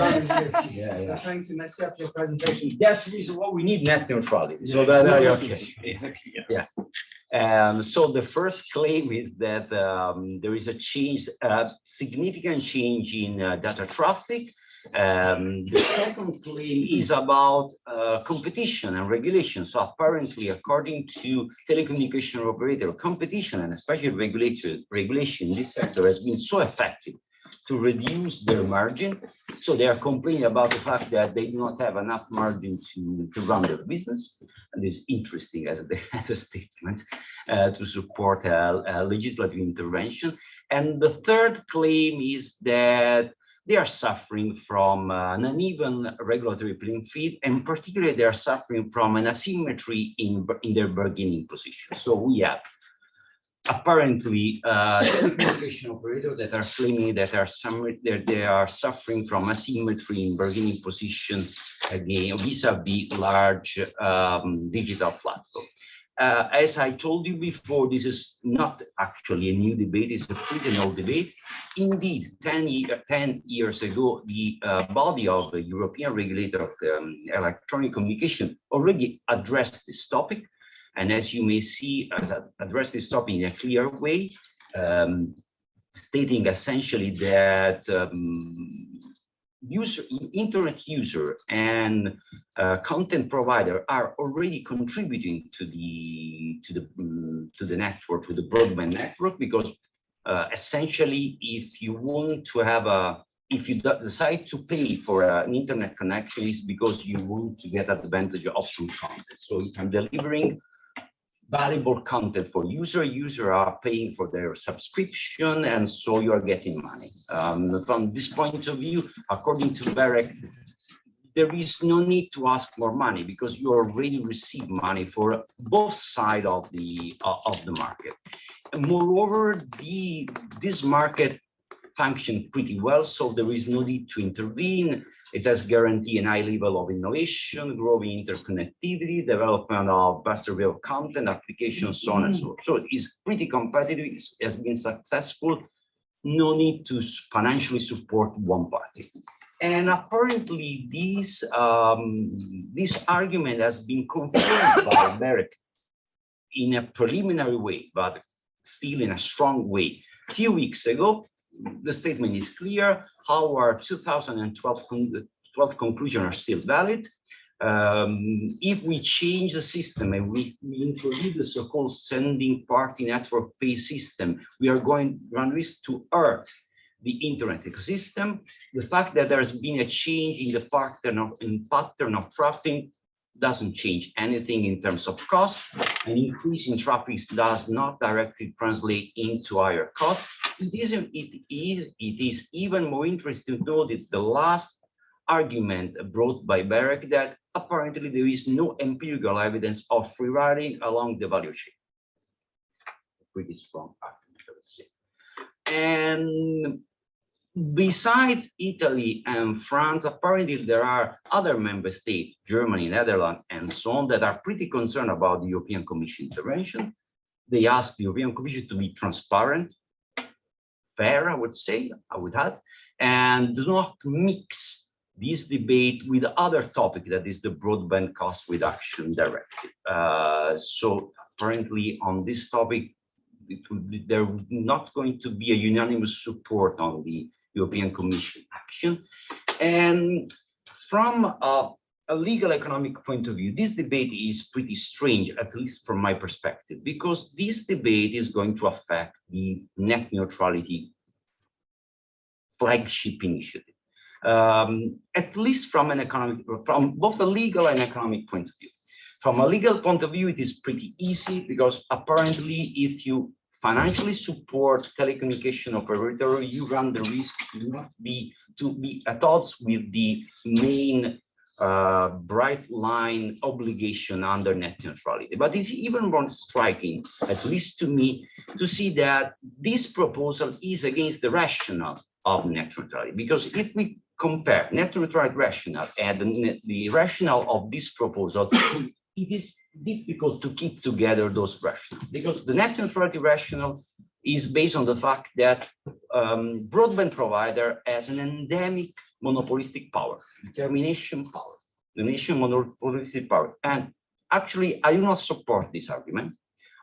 Trying to mess up your presentation. That's the reason why we need net neutrality. So that okay. Yeah. So the first claim is that there is a change, significant change in data traffic. The second claim is about competition and regulation. So apparently, according to telecommunication operator, competition and especially regulation in this sector has been so effective to reduce their margin. So they are complaining about the fact that they do not have enough margin to run their business. And it's interesting as they have a statement to support a legislative intervention. And the third claim is that they are suffering from an uneven regulatory playing field, and particularly they are suffering from an asymmetry in their bargaining position. So we have apparently telecommunication operators that are claiming that they are suffering from asymmetry in bargaining position again vis-a-vis large digital platforms. As I told you before, this is not actually a new debate, it's a pretty old debate. Indeed, 10 years ago, the body of the European regulator of electronic communication already addressed this topic. And as you may see, addressed this topic in a clear way, stating essentially that internet user and content provider are already contributing to the network, to the broadband network, because essentially, if you want to have if you decide to pay for an internet connection, it's because you want to get advantage of some content. So if I'm delivering valuable content for users are paying for their subscription, and so you are getting money. From this point of view, according to BEREC, there is no need to ask more money because you already receive money for both sides of the market. And moreover, this market functions pretty well, so there is no need to intervene. It has guaranteed a high level of innovation, growing interconnectivity, development of vast array of content, applications, so on and so on. So it's pretty competitive, it has been successful. No need to financially support one party. And apparently this argument has been confirmed by BEREC in a preliminary way, but still in a strong way. A few weeks ago, the statement is clear. Our 2012 conclusions are still valid. If we change the system and we introduce the so-called sending party network pay system, we are going to run risk to hurt the internet ecosystem. The fact that there's been a change in the pattern of traffic doesn't change anything in terms of cost. An increase in traffic does not directly translate into higher cost. It is even more interesting to notice the last argument brought by BEREC that apparently there is no empirical evidence of free riding along the value chain. Pretty strong argument, I would say. And besides Italy and France, apparently there are other member states, Germany, Netherlands, and so on, that are pretty concerned about the European Commission intervention. They ask the European Commission to be transparent, fair, I would say, I would add, and do not mix this debate with the other topic, that is the broadband cost reduction directive. So apparently on this topic, there not going to be a unanimous support on the European Commission action. And from a legal economic point of view, this debate is pretty strange, at least from my perspective, because this debate is going to affect the net neutrality flagship initiative. At least from both a legal and economic point of view. From a legal point of view, it is pretty easy because apparently if you financially support telecommunication operator, you run the risk to be at odds with the main bright line obligation under net neutrality. But it's even more striking, at least to me, to see that this proposal is against the rationale of net neutrality. Because if we compare net neutrality rationale and the rationale of this proposal, it is difficult to keep together those rationales, because the net neutrality rationale is based on the fact that broadband provider has an endemic monopolistic power, determination monopolistic power. And actually, I do not support this argument.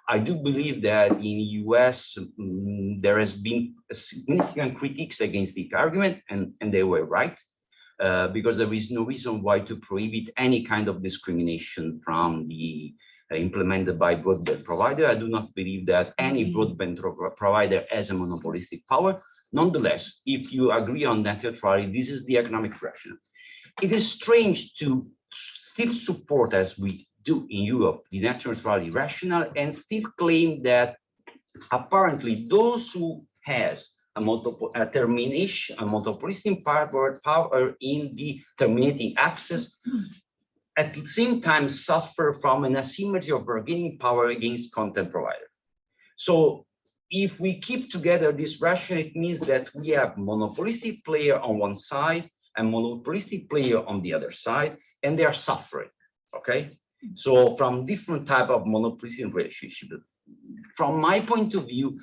I do believe that in the US, there has been significant critiques against the argument, and they were right, because there is no reason why to prohibit any kind of discrimination from the implemented by broadband provider. I do not believe that any broadband provider has a monopolistic power. Nonetheless, if you agree on net neutrality, this is the economic rationale. It is strange to still support, as we do in Europe, the net neutrality rationale, and still claim that apparently those who has a monopolistic power in the terminating access, at the same time suffer from an asymmetry of bargaining power against content provider. So if we keep together this rationale, it means that we have monopolistic player on one side and monopolistic player on the other side, and they are suffering, okay? So from different type of monopolistic relationship. From my point of view,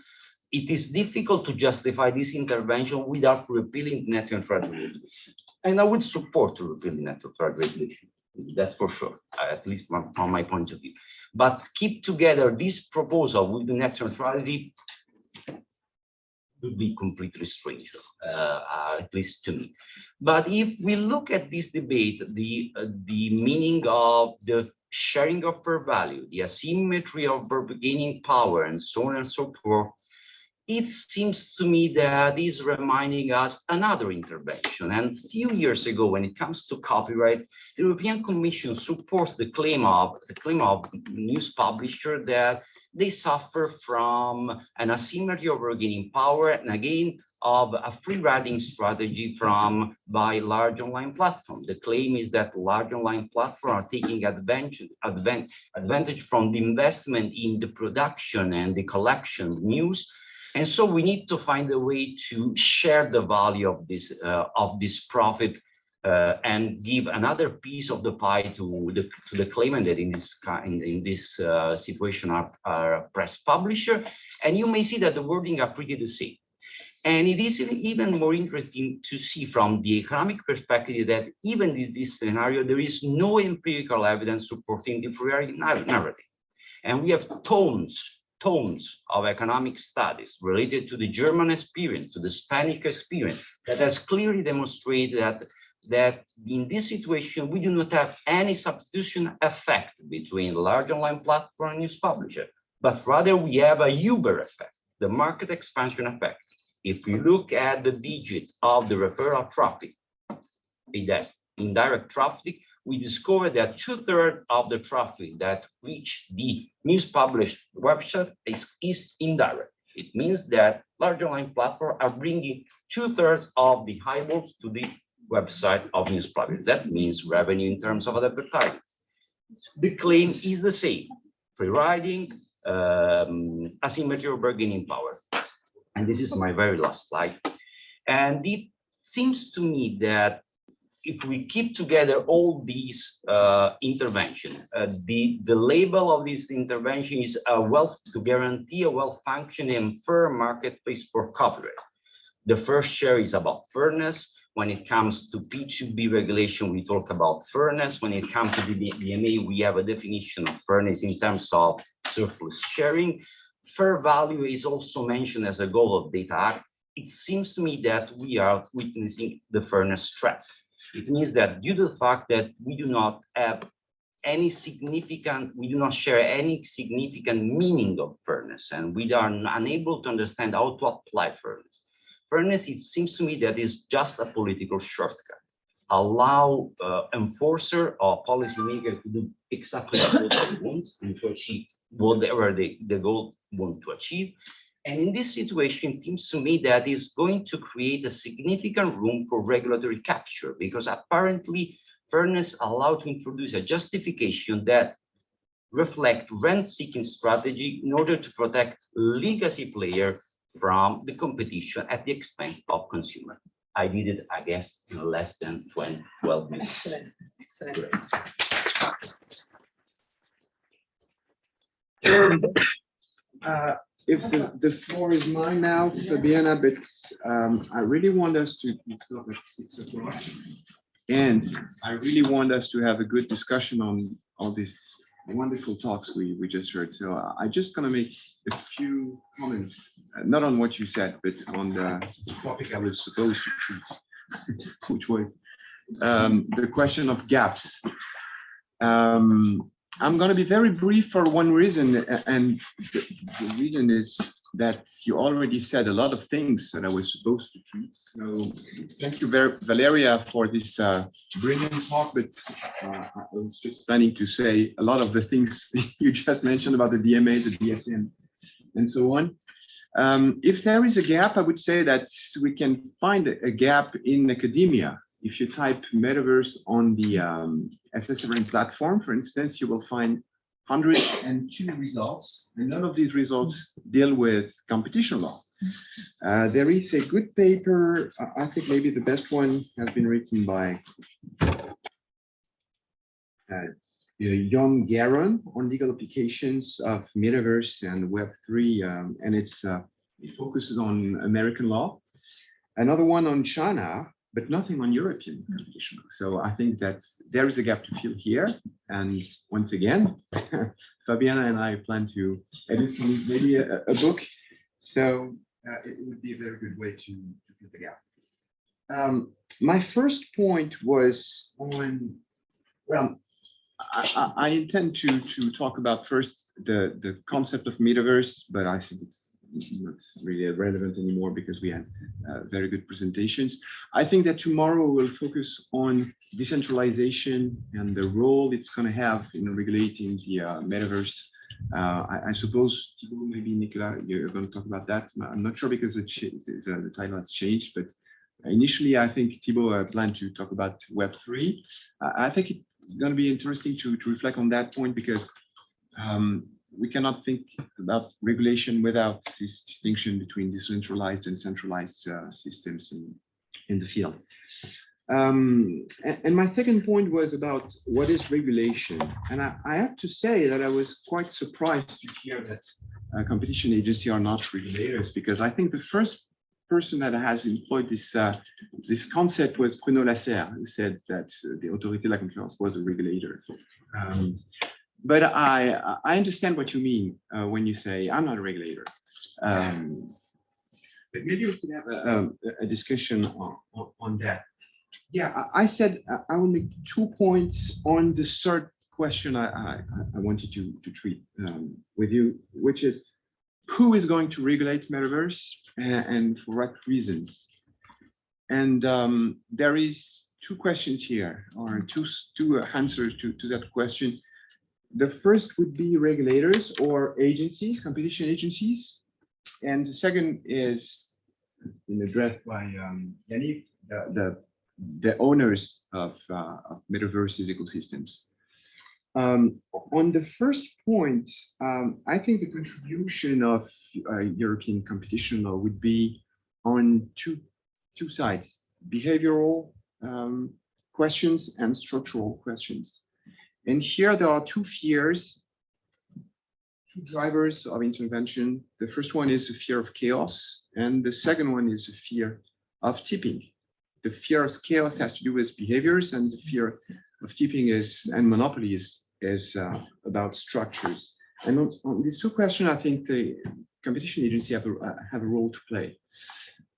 it is difficult to justify this intervention without repealing net neutrality regulation. And I would support to repeal net neutrality regulation, that's for sure, at least from my point of view. But keep together this proposal with the net neutrality would be completely strange, at least to me. But if we look at this debate, the meaning of the sharing of fair value, the asymmetry of bargaining power, and so on and so forth, it seems to me that is reminding us another intervention. And a few years ago, when it comes to copyright, the European Commission supports the claim of news publisher that they suffer from an asymmetry of bargaining power, and again, of a free riding strategy by large online platforms. The claim is that large online platforms are taking advantage from the investment in the production and the collection of news. And so we need to find a way to share the value of this profit and give another piece of the pie to the claimant that in this situation are a press publisher. And you may see that the wording are pretty the same. And it is even more interesting to see from the economic perspective that even in this scenario, there is no empirical evidence supporting the inferiority narrative. And we have tons of economic studies related to the German experience, to the Spanish experience, that has clearly demonstrated that in this situation, we do not have any substitution effect between large online platform and news publisher, but rather we have a Uber effect, the market expansion effect. If we look at the digit of the referral traffic, that's indirect traffic, we discovered that 2/3 of the traffic that reach the news published website is indirect. It means that large online platforms are bringing 2/3 of the eyeballs to the website of news published. That means revenue in terms of advertising. The claim is the same: free riding, asymmetry of bargaining power. And this is my very last slide. And it seems to me that if we keep together all these interventions, the label of this intervention is to guarantee a well-functioning and fair marketplace for copyright. The first share is about fairness. When it comes to P2B regulation, we talk about fairness. When it comes to the DMA, we have a definition of fairness in terms of surplus sharing. Fair value is also mentioned as a goal of Data Act. It seems to me that we are witnessing the fairness trap. It means that due to the fact that we do not share any significant meaning of fairness, and we are unable to understand how to apply fairness. Fairness, it seems to me that is just a political shortcut. Allow enforcer or policymaker to do exactly what they want and to achieve whatever the goal want to achieve. And in this situation, it seems to me that is going to create a significant room for regulatory capture, because apparently fairness allowed to introduce a justification that reflect rent-seeking strategy in order to protect legacy player from the competition at the expense of consumer. I did it, I guess, in less than 12 minutes. Excellent. Excellent. If the floor is mine now, Fabiana, but I really want us to stop at 6 o'clock. And I really want us to have a good discussion on all these wonderful talks we just heard. So I'm just going to make a few comments, not on what you said, but on the topic I was supposed to treat, which was the question of gaps. I'm going to be very brief for one reason, and the reason is that you already said a lot of things that I was supposed to treat. So thank you, Valeria, for this brilliant talk, but I was just planning to say a lot of the things you just mentioned about the DMA, the DSM, and so on. If there is a gap, I would say that we can find a gap in academia. If you type Metaverse on the SSRN platform, for instance, you will find 102 results, and none of these results deal with competition law. There is a good paper, I think maybe the best one has been written by Jon Garon on legal applications of Metaverse and Web3, and it focuses on American law. Another one on China, but nothing on European competition. So I think that there is a gap to fill here. And once again, Fabiana and I plan to edit maybe a book. So it would be a very good way to fill the gap. My first point was on, well, I intend to talk about first the concept of Metaverse, but I think it's not really relevant anymore because we had very good presentations. I think that tomorrow we'll focus on decentralization and the role it's going to have in regulating the Metaverse I suppose maybe Nicolas, you're going to talk about that. I'm not sure because the title has changed, but initially I think Thibaut planned to talk about Web3. I think it's going to be interesting to reflect on that point because we cannot think about regulation without this distinction between decentralized and centralized systems in the field. And my second point was about what is regulation. And I have to say that I was quite surprised to hear that competition agencies are not regulators, because I think the first person that has employed this concept was Bruno Lasserre, who said that the Autorité de la Concurrence was a regulator. But I understand what you mean when you say I'm not a regulator. But maybe we could have a discussion on that. Yeah, I said I will make 2 points on the third question I wanted to treat with you, which is who is going to regulate Metaverse and for what reasons? And there is 2 questions here, or two answers to that question. The first would be regulators or agencies, competition agencies. And the second is addressed by Yaniv, the owners of Metaverse's ecosystems. On the first point, I think the contribution of European competition law would be on two sides: behavioral questions and structural questions. And here there are 2 fears, 2 drivers of intervention. The first one is the fear of chaos, and the second one is the fear of tipping. The fear of chaos has to do with behaviors, and the fear of tipping and monopoly is about structures. And on these 2 questions, I think the competition agency have a role to play.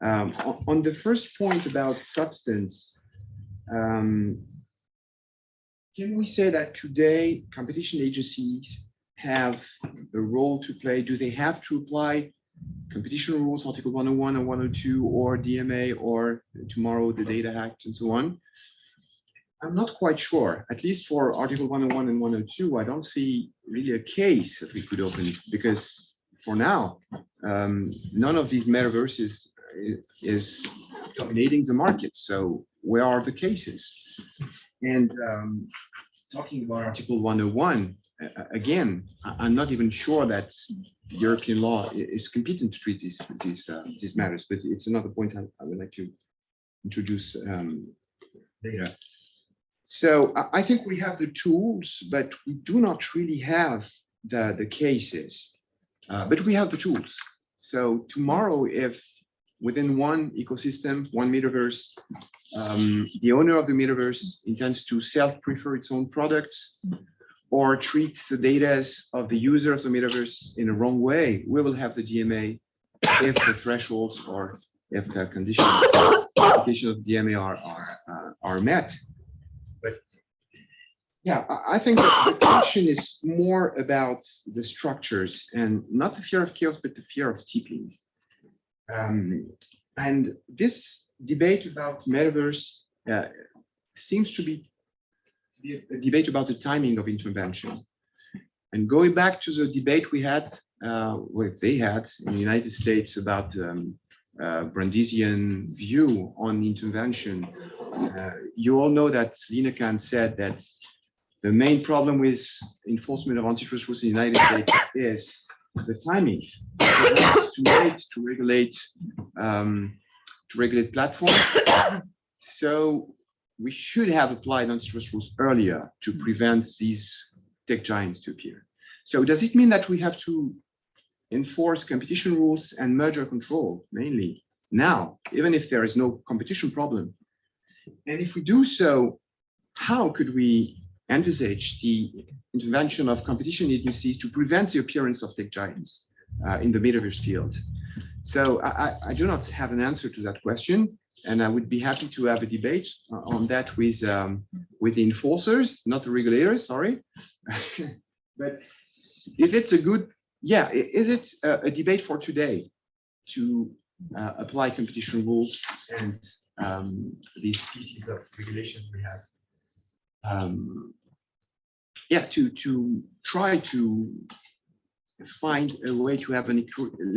On the first point about substance, can we say that today competition agencies have a role to play? Do they have to apply competition rules, Article 101 or 102, or DMA, or tomorrow the Data Act, and so on? I'm not quite sure. At least for Article 101 and 102, I don't see really a case that we could open, because for now, none of these metaverses is dominating the market. So where are the cases? And talking about Article 101, again, I'm not even sure that European law is competent to treat these matters, but it's another point I would like to introduce later. So I think we have the tools, but we do not really have the cases, but we have the tools. So tomorrow, if within one ecosystem, one metaverse, the owner of the metaverse intends to self-prefer its own products or treats the data of the user of the metaverse in a wrong way, we will have the DMA if the thresholds or if the conditions application of DMA are met. But yeah, I think the question is more about the structures and not the fear of chaos, but the fear of tipping. And this debate about metaverse seems to be a debate about the timing of intervention. And going back to the debate they had in the United States about Brandisian view on intervention, you all know that Linekan said that the main problem with enforcement of antitrust rules in the United States is the timing. It's too late to regulate platforms. So we should have applied antitrust rules earlier to prevent these tech giants to appear. So does it mean that we have to enforce competition rules and merger control mainly now, even if there is no competition problem? And if we do so, how could we envisage the intervention of competition agencies to prevent the appearance of tech giants in the metaverse field? So I do not have an answer to that question, and I would be happy to have a debate on that with the enforcers, not the regulators, sorry. But if it's a good, yeah, is it a debate for today to apply competition rules and these pieces of regulation we have? Yeah, to try to find a way to have an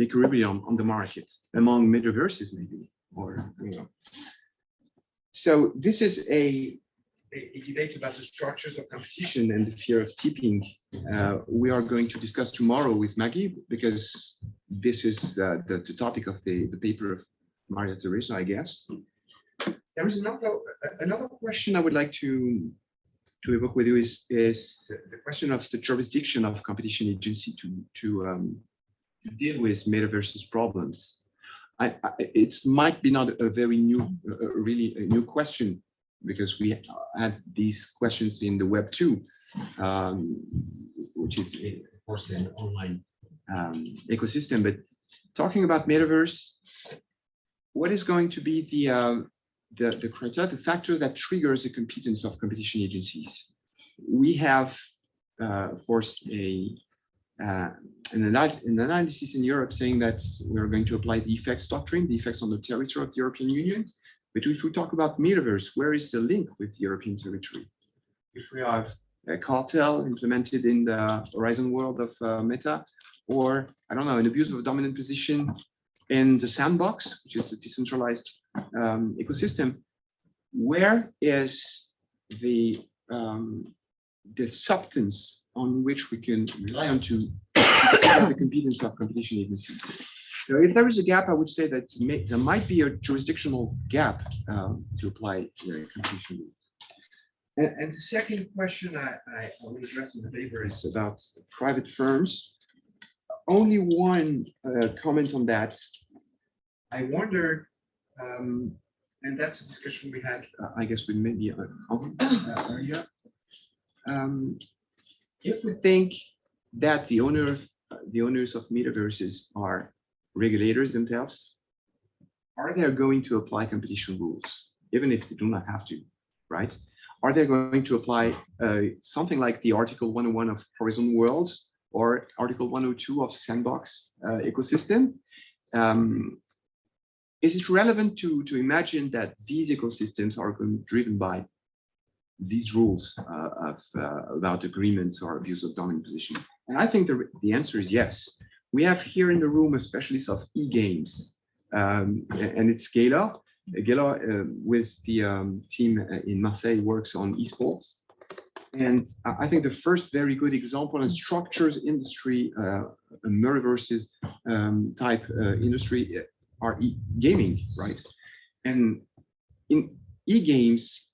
equilibrium on the market among metaverses, maybe, or So this is a debate about the structures of competition and the fear of tipping. We are going to discuss tomorrow with Maggie, because this is the topic of the paper of Maria Teresa, I guess. There is another question I would like to evoke with you is the question of the jurisdiction of competition agency to deal with metaverse's problems. It might be not a very new, really a new question, because we had these questions in the web too, which is of course an online ecosystem. But talking about metaverse, what is going to be the criteria, the factor that triggers the competence of competition agencies? We have, of course, an analysis in Europe saying that we're going to apply the effects doctrine, the effects on the territory of the European Union. But if we talk about metaverse, where is the link with the European territory? If we have a cartel implemented in the horizon world of Meta, or I don't know, an abuse of a dominant position in the sandbox, which is a decentralized ecosystem, where is the substance on which we can rely on to the competence of competition agencies? So if there is a gap, I would say that there might be a jurisdictional gap to apply competition rules. And the second question I will address in the paper is about private firms. Only one comment on that. I wonder, and that's a discussion we had, I guess, with maybe earlier. If we think that the owners of metaverses are regulators themselves, are they going to apply competition rules, even if they do not have to, right? Are they going to apply something like the Article 101 of Horizon Worlds or Article 102 of Sandbox ecosystem? Is it relevant to imagine that these ecosystems are driven by these rules about agreements or abuse of dominant position? And I think the answer is yes. We have here in the room a specialist of e-games, and it's Gela. Gela with the team in Marseille works on esports. And I think the first very good example in structures industry, metaverses type industry are gaming, right? And in e-games,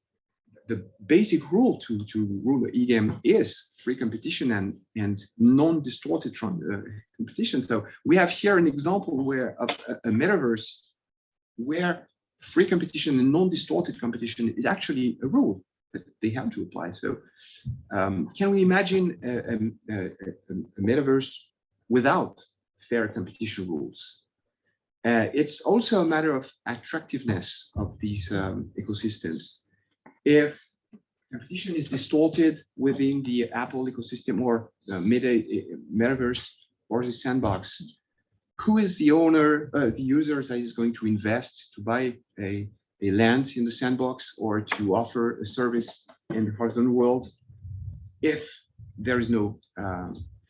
the basic rule to rule an e-game is free competition and non-distorted competition. So we have here an example where a metaverse where free competition and non-distorted competition is actually a rule that they have to apply. So can we imagine a metaverse without fair competition rules? It's also a matter of attractiveness of these ecosystems. If competition is distorted within the Apple ecosystem or the metaverse or the sandbox, who is the owner, the user that is going to invest to buy a land in the sandbox or to offer a service in the horizon world if there is no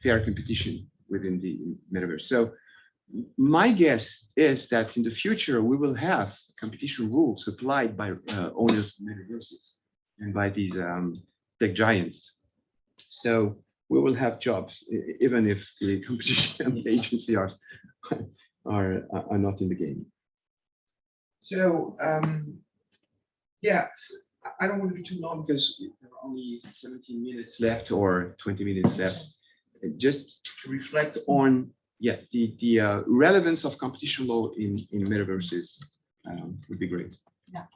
fair competition within the metaverse? So my guess is that in the future, we will have competition rules applied by owners of metaverses and by these tech giants. So we will have jobs, even if the competition agency are not in the game. So yeah, I don't want to be too long because there are only 17 minutes left or 20 minutes left. Just to reflect on the relevance of competition law in metaverses would be great. Yeah,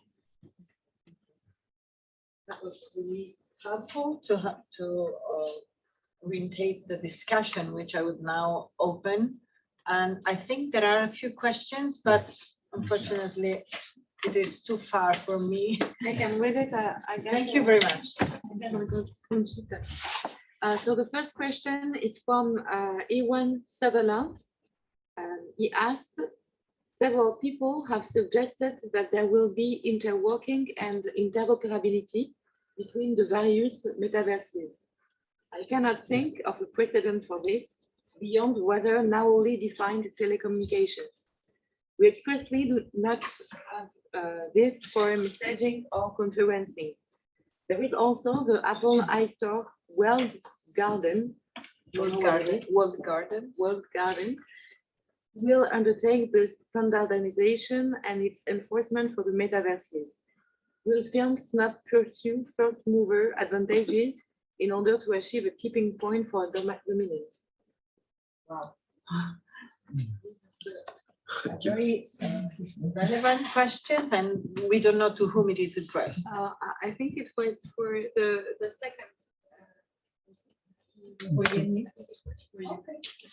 that was really helpful to orientate the discussion, which I would now open. And I think there are a few questions, but unfortunately, it is too far for me. I can read it. Thank you very much. So the first question is from Ewan Sutherland. He asked, several people have suggested that there will be interworking and interoperability between the various metaverses. I cannot think of a precedent for this. beyond whether narrowly defined telecommunications. We expressly do not have this for messaging or conferencing. There is also the Apple iStore World Garden will undertake the standardization and its enforcement for the metaverses. Will firms not pursue first mover advantages in order to achieve a tipping point for dominance? Wow. Very relevant questions, and we don't know to whom it is addressed. I think it was for the second.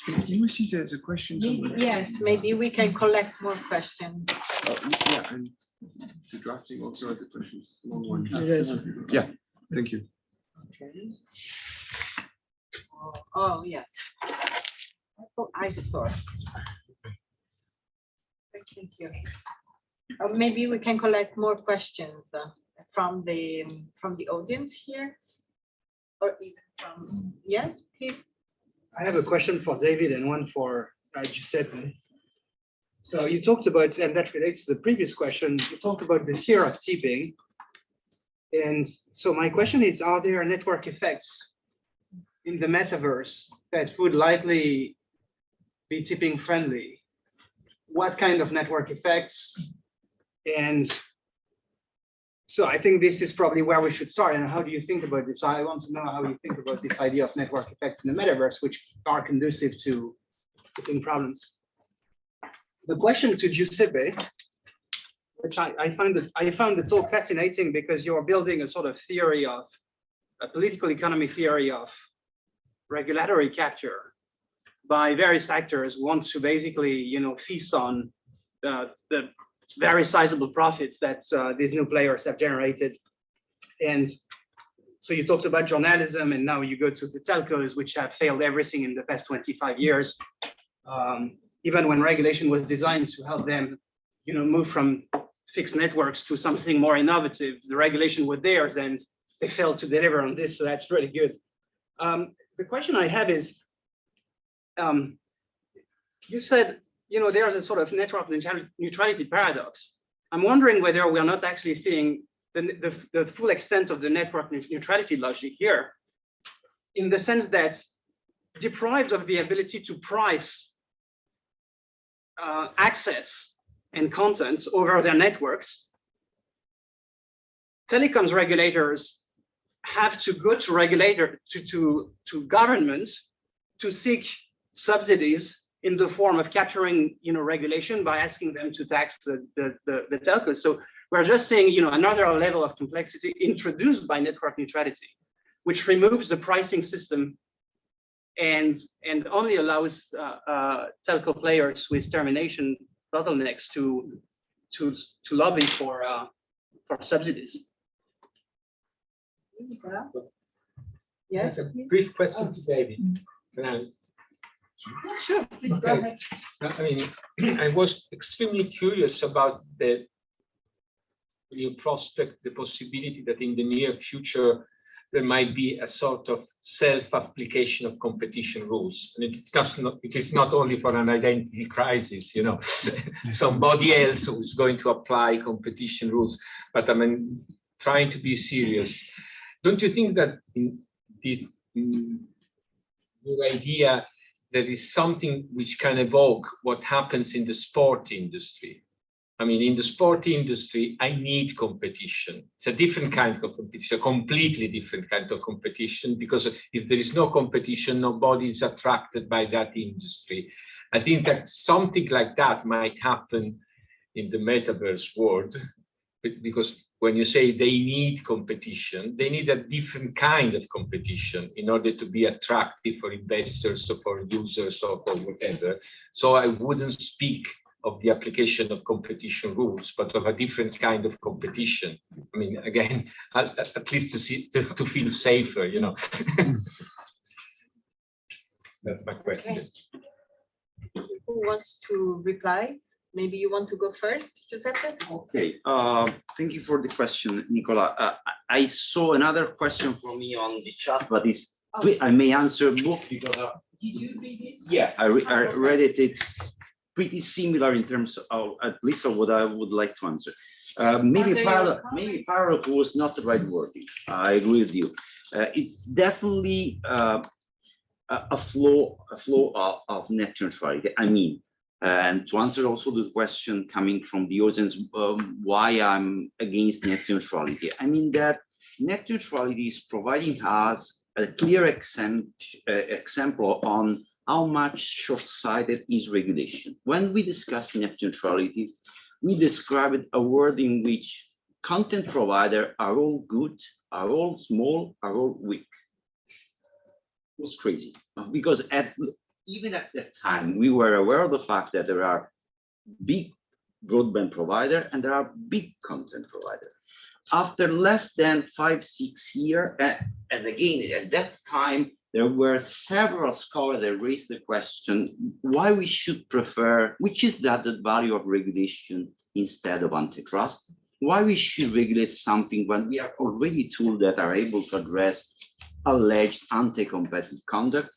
Can you see there's a question somewhere? Yes, maybe we can collect more questions. Yeah, and the drafting also has the questions. Long one. Yeah, thank you. Okay. Oh, yes. Apple iStore. Thank you. Maybe we can collect more questions from the audience here, or even from, yes, please. I have a question for David and one for Giuseppe. So you talked about, and that relates to the previous question, you talked about the fear of tipping. And so my question is, are there network effects in the metaverse that would likely be tipping friendly? What kind of network effects? And so I think this is probably where we should start. And how do you think about this? I want to know how you think about this idea of network effects in the metaverse, which are conducive to tipping problems. The question to Giuseppe, which I found the talk fascinating because you're building a sort of theory of a political economy theory of regulatory capture by various actors who want to basically, feast on the very sizable profits that these new players have generated. And so you talked about journalism, and now you go to the telcos, which have failed everything in the past 25 years. Even when regulation was designed to help them, move from fixed networks to something more innovative, the regulation was there, and they failed to deliver on this. So that's pretty good. The question I have is, you said, there's a sort of network neutrality paradox. I'm wondering whether we're not actually seeing the full extent of the network neutrality logic here, in the sense that deprived of the ability to price access and content over their networks, telecoms regulators have to go to governments to seek subsidies in the form of capturing, regulation by asking them to tax the telcos. So we're just seeing, another level of complexity introduced by network neutrality, which removes the pricing system and only allows telco players with termination bottlenecks to lobby for subsidies. Yes. A brief question to David. Sure, please go ahead. I was extremely curious about the real prospect, the possibility that in the near future there might be a sort of self-application of competition rules. And it is not only for an identity crisis, somebody else who is going to apply competition rules. But trying to be serious. Don't you think that in this new idea, there is something which can evoke what happens in the sport industry? In the sport industry, I need competition. It's a different kind of competition, a completely different kind of competition, because if there is no competition, nobody is attracted by that industry. I think that something like that might happen in the metaverse world, because when you say they need competition, they need a different kind of competition in order to be attractive for investors or for users or for whatever. So I wouldn't speak of the application of competition rules, but of a different kind of competition. Again, at least to feel safer, That's my question. Who wants to reply? Maybe you want to go first, Giuseppe? Okay, thank you for the question, Nicola. I saw another question for me on the chat, but I may answer both because Did you read it? Yeah, I read it. It's pretty similar in terms of, at least of what I would like to answer. Maybe parallel was not the right wording. I agree with you. It's definitely a flow of net neutrality. I mean, and to answer also the question coming from the audience, why I'm against net neutrality. I mean that net neutrality is providing us a clear example on how much short-sighted is regulation. When we discuss net neutrality, we described a world in which content providers are all good, are all small, are all weak. It was crazy because even at that time, we were aware of the fact that there are big broadband providers and there are big content providers. After less than 5-6 years, and again, at that time, there were several scholars that raised the question why we should prefer, which is the added value of regulation instead of antitrust, why we should regulate something when we are already tools that are able to address alleged anti-competitive conduct.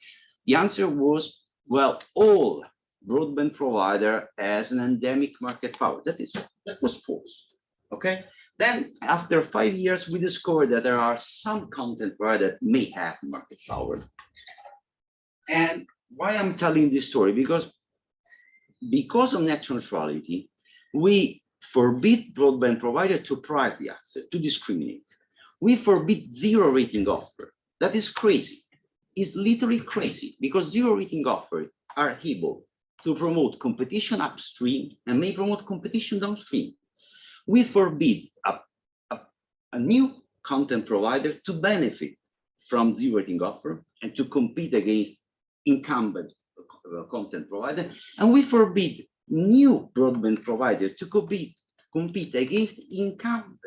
The answer was, well, all broadband provider has an endemic market power. That was false. Okay. Then after 5 years, we discovered that there are some content providers that may have market power. And why I'm telling this story? Because of net neutrality, we forbid broadband providers to price the access, to discriminate. We forbid zero rating offer. That is crazy. It's literally crazy because zero rating offers are able to promote competition upstream and may promote competition downstream. We forbid a new content provider to benefit from zero rating offer and to compete against incumbent content provider. And we forbid new broadband provider to compete against incumbent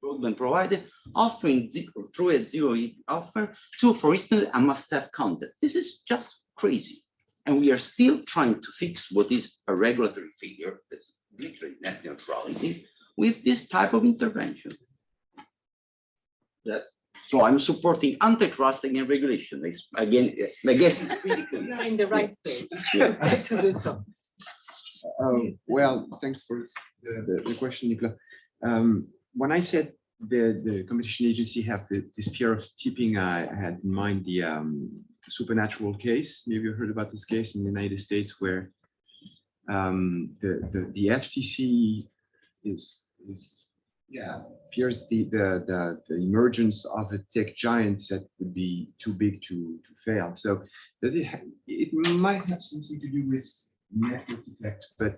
broadband provider offering through a zero rating offer to, for instance, a must-have content. This is just crazy. And we are still trying to fix what is a regulatory failure, that's literally net neutrality, with this type of intervention. So I'm supporting antitrust and regulation. Again, I guess it's pretty clear. You're in the right place. Yeah. To do so. Well, thanks for the question, Nicola. When I said the competition agency have this fear of tipping, I had in mind the supernatural case. Maybe you heard about this case in the United States where the FTC fears the emergence of a tech giant that would be too big to fail. So it might have something to do with network effect, but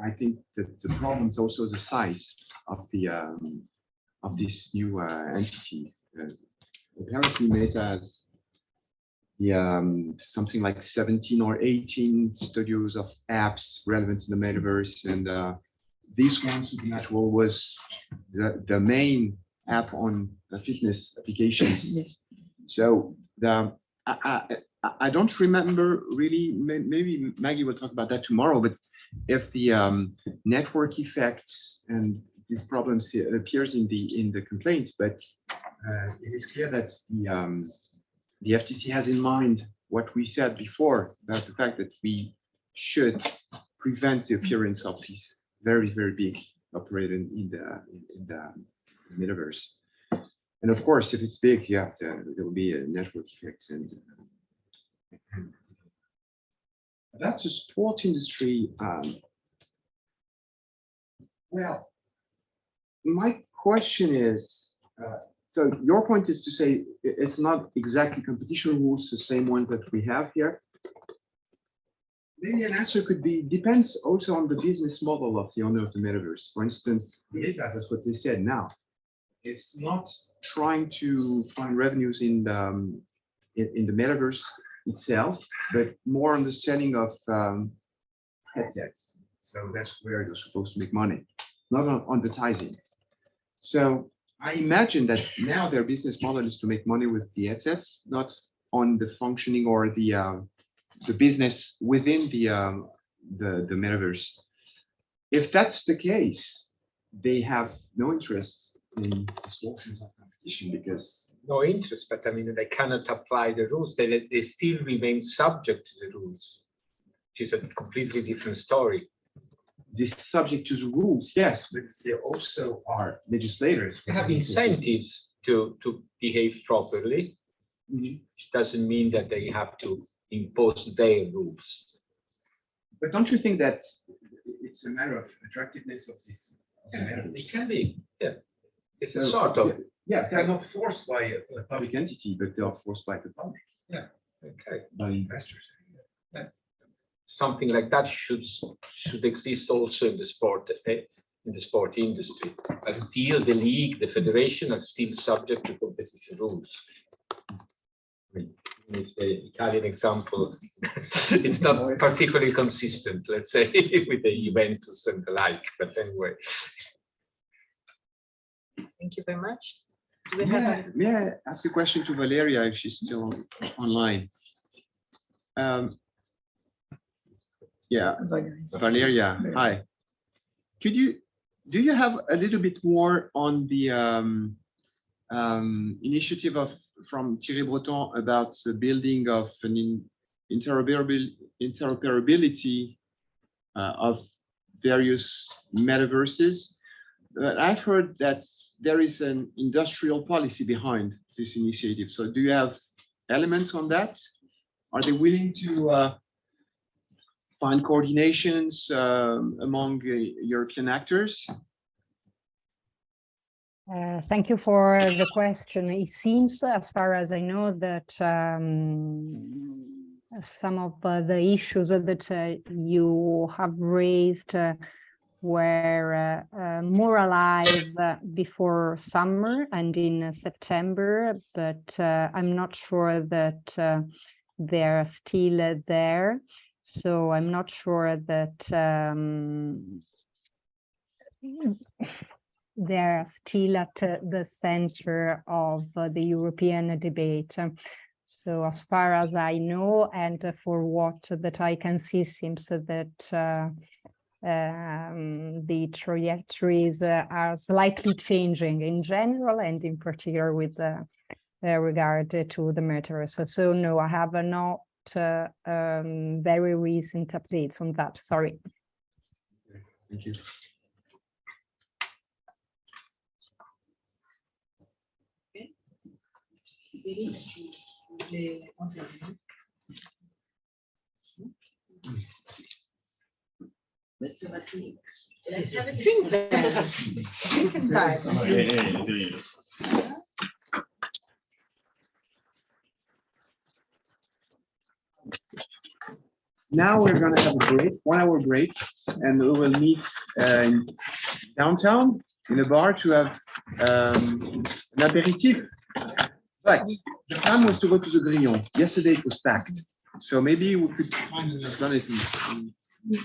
I think that the problem is also the size of this new entity. Apparently, Meta has something like 17 or 18 studios of apps relevant to the metaverse, and this one, Supernatural, was the main app on fitness applications. So I don't remember really. Maybe Maggie will talk about that tomorrow. But if the network effects and these problems appears in the complaints, but it is clear that the FTC has in mind what we said before about the fact that we should prevent the appearance of these very, very big operator in the metaverse. And of course, if it's big, yeah, there will be a network effects. And that's the sport industry. Well, my question is, so your point is to say it's not exactly competition rules, the same ones that we have here. Maybe an answer could be, depends also on the business model of the owner of the metaverse. For instance, Meta, that's what they said now. It's not trying to find revenues in the metaverse itself, but more on the selling of headsets. So that's where you're supposed to make money, not on advertising. So I imagine that now their business model is to make money with the headsets, not on the functioning or the business within the metaverse. If that's the case, they have no interest in distortions of competition because no interest, but I mean, they cannot apply the rules. They still remain subject to the rules, which is a completely different story. This subject to the rules, yes, but they also are legislators. They have incentives to behave properly, which doesn't mean that they have to impose their rules. But don't you think that it's a matter of attractiveness of this? It can be, yeah. It's a So, sort of, Yeah, they're not forced by a public entity, but they are forced by the public, okay. by investors. Something like that should exist also in the sport industry. But still, the league, the federation are still subject to competition rules. I mean, if the Italian example, it's not particularly consistent, let's say, with the Juventus and the like. But anyway. Thank you very much. Do we have May I ask a question to Valeria if she's still online? Yeah, Valeria, hi. Do you have a little bit more on the initiative from Thierry Breton about the building of an interoperability of various metaverses? But I've heard that there is an industrial policy behind this initiative. So do you have elements on that? Are they willing to find coordinations among European actors? Thank you for the question. It seems, as far as I know, that some of the issues that you have raised were more alive before summer and in September, but I'm not sure that they're still there. So I'm not sure that they're still at the center of the European debate. So as far as I know, and for what that I can see, seems that the trajectories are slightly changing in general and in particular with regard to the Metaverse. So no, I have not very recent updates on that. Sorry. Thank you. Let's have a drink then. Drinking time. Now we're going to have a break, 1 hour break, and we will meet downtown in a bar to have an aperitif. But the plan was to go to the Grillon. Yesterday it was packed. So maybe we could find an alternative.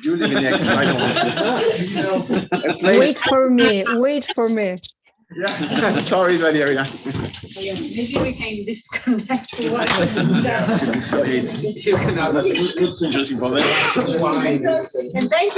You live in Aix, I don't. Wait for me, wait for me. Yeah, sorry, Valeria. Maybe we can disconnect one. Yeah, You can have a Interesting for them. And thank you.